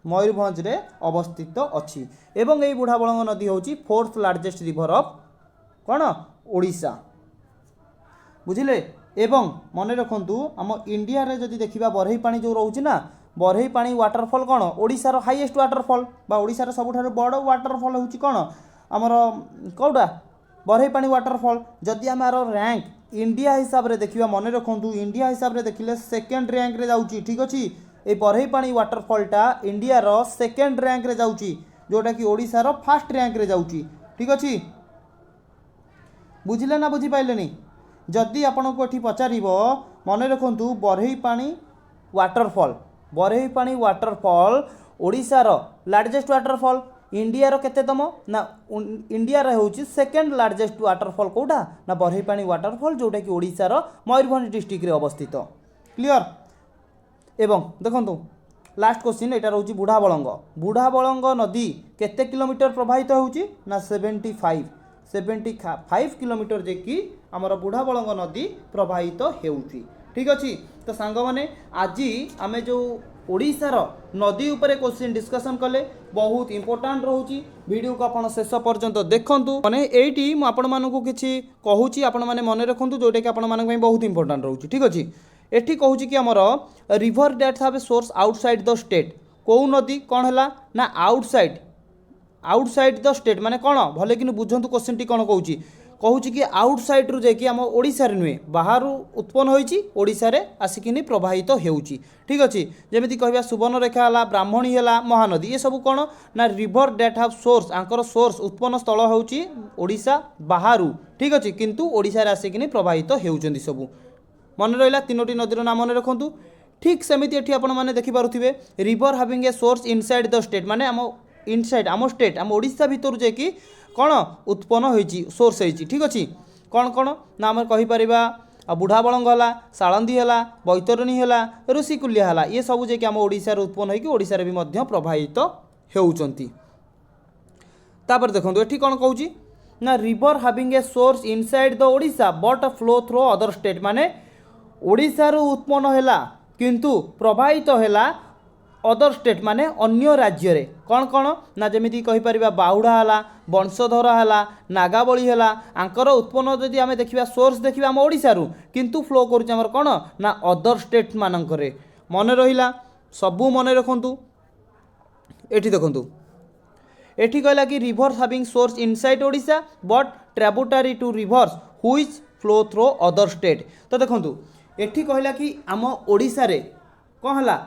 मयूरभंज रे अवस्थित अछि। एवं एई बुढ़ा बलंग नदी होची 4th लार्जेस्ट रिवर ऑफ कोन ओडिशा। बुझिले? एवं मन रखंतु आम इंडिया रे जदि देखिबा बरहीपाणी जो रहउची ना, बरहीपाणी वाटरफॉल कोन ओडिशार हाईएस्ट वाटरफॉल बा ओडिशार सबुठारु बड़ वाटरफॉल होची कोन आमर कोडा बरहीपाणी वाटरफॉल। जदि आमार रैंक इंडिया हिसाब रे देखिबा, मन रखंतु इंडिया हिसाब रे देखिले सेकंड रैंक रे जाउची। ठीक अछि, ए बरहीपाणी वाटरफॉलटा इंडिया रो सेकंड रैंक रे जाउची, जोटा कि ओडिशार फर्स्ट रैंक रे जाउची। ठीक अछि, बुझिले ना बुझि पाइलेनी? जदि आपण को एठी पचारिबो मन रखंतु बरहीपाणी वाटरफॉल, बरहीपाणी वाटरफॉल ओडिशार लार्जेस्ट वाटरफॉल, इंडिया रो केतेतम ना इंडिया रे होची सेकंड लार्जेस्ट वाटरफॉल कोडा ना बरहीपाणी वाटरफॉल, जोटा कि ओडिशार मयूरभंज डिस्ट्रिक्ट रे अवस्थित। क्लियर? एवं देखंतु लास्ट क्वेश्चन एटा रहउची बुढ़ा बलंग। बुढ़ा बलंग नदी केते किलोमीटर प्रवाहित होउची ना 75 किलोमीटर जे कि आमर बुढ़ा बलंग नदी प्रवाहित हेउची। ठीक अछि, तो सांग माने आज आमे जो ओडिशार नदी उपरे क्वेश्चन डिस्कशन कले बहुत इंपोर्टेंट रहउची। वीडियो को आपण शेष पर्यंत देखंतु। माने एठी मु आपण मानकु किछि कहूची, आपण माने मन रखंतु, जोटा कि आपण मानक बहुत इंपोर्टेंट रहउची। ठीक अछि, एठी कहूची कि आमर river that have a source outside the state. को नदी कौन है ना आउटसाइड द स्टेट माने कौन भले कि बुझंतु क्वेश्चन टी कौन कहूची, कहूची कि आउटसाइड रु जे कि आम ओडिशा रे नुहे बाहर उत्पन्न होईची, ओडिशा रे आसिकिनी प्रवाहित हेउची। ठीक अछि, जेमिति कहबा सुवर्णरेखा हला, ब्राह्मणी हला, महानदी, ये सब कौन ना river that have source, Anchor source उत्पन्न स्थल होउची ओडिशा बाहर। ठीक अछि, किंतु ओडिशा रे आसिकिनी प्रवाहित हेउचंदी सब। मन रहिला तीनोटी नदीर नाम मन रखंतु। ठीक सेमिति एठी आपण माने देखि पारुथिबे river having a source inside the state, माने आम इनसाइड आम स्टेट आम ओडिशा भितर जे कि कौन उत्पन्न होईची सोर्स होईची। ठीक अछि, कौन कौन ना आम कहि परिबा बुढ़ा बलंग हला, साळंदी हला, बैतरणी हला, ऋषिकुल्या हला, ये सब जे कि आम ओडिशा रे उत्पन्न होईकी ओडिशा रे भी मध्य प्रवाहित हेउचंती। तापर देखो ये कौन कहूँ ना river having A source inside the Odisha but flow through other state माने ओडिशारू उत्पन्न हैला किंतु प्रवाहित हैला अदर स्टेट माने अन्य राज्य रे कौन कौन ना जमीती कहीपर बाहुड़ा है वंशधर है नागावली है आंकर उत्पन्न जदि आम देखा सोर्स देखा आम ओडिशारू किंतु फ्लो करुम कौन ना अदर स्टेट मानक मन रहा सबू मन रखु एठी देखु एठी कहला कि rivers having source inside Odisha but tributary to rivers which flow through other state. तो देखु एठी कहला कि आम ओडिशा रे कौन है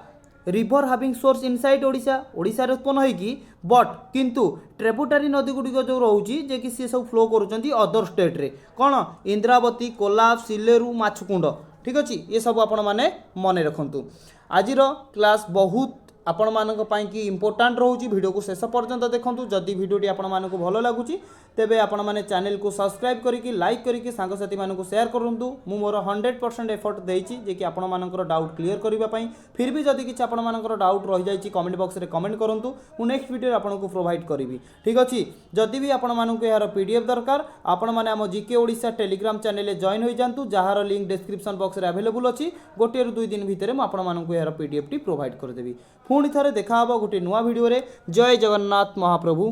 river having source inside Odisha Odisha रे उत्पन्न होगी बट किंतु ट्रिब्यूटरी नदी गुड़िक जो रोचे जे कि सी सब फ्लो करुँच अदर स्टेट रे कौन इंद्रावती कोलाब सिलेरू माछकुंड ठीक अच्छे ये सब आपण मैंने मन रखु। आज क्लास बहुत आपण मानक कि इम्पोर्टाट रोचे वीडियो को शेष पर्यंत देखूँ जदि वीडियोटी आपण मानक भल लगुच तेबे आपण माने चैनल को सब्सक्राइब करिकी लाइक करिकी सांगसाथी मानक शेयर करंतु मु मोर 100% एफर्ट देइछि जे कि आपण मानकर डाउट क्लियर करिबा पई फिर भी जदि किछ आपण मानकर डाउट रहि जाइछि कमेंट बॉक्स रे कमेंट करंतु मु नेक्स्ट वीडियो रे आपण को प्रोवाइड करिवि ठीक अछि। जदि भी आपण मानक यार पीडीएफ दरकार आपण माने हम जीके ओडिशा टेलीग्राम चैनल रे जॉइन होई जांतु जहार लिंक डिस्क्रिप्शन बॉक्स रे अवेलेबल अछि गोटे रु 2 दिन भितर मु आपण मानक यार पीडीएफ टी प्रोवाइड कर देबी। पुणी थरे देखा हबो गोटे नुवा वीडियो रे। जय जगन्नाथ महाप्रभु।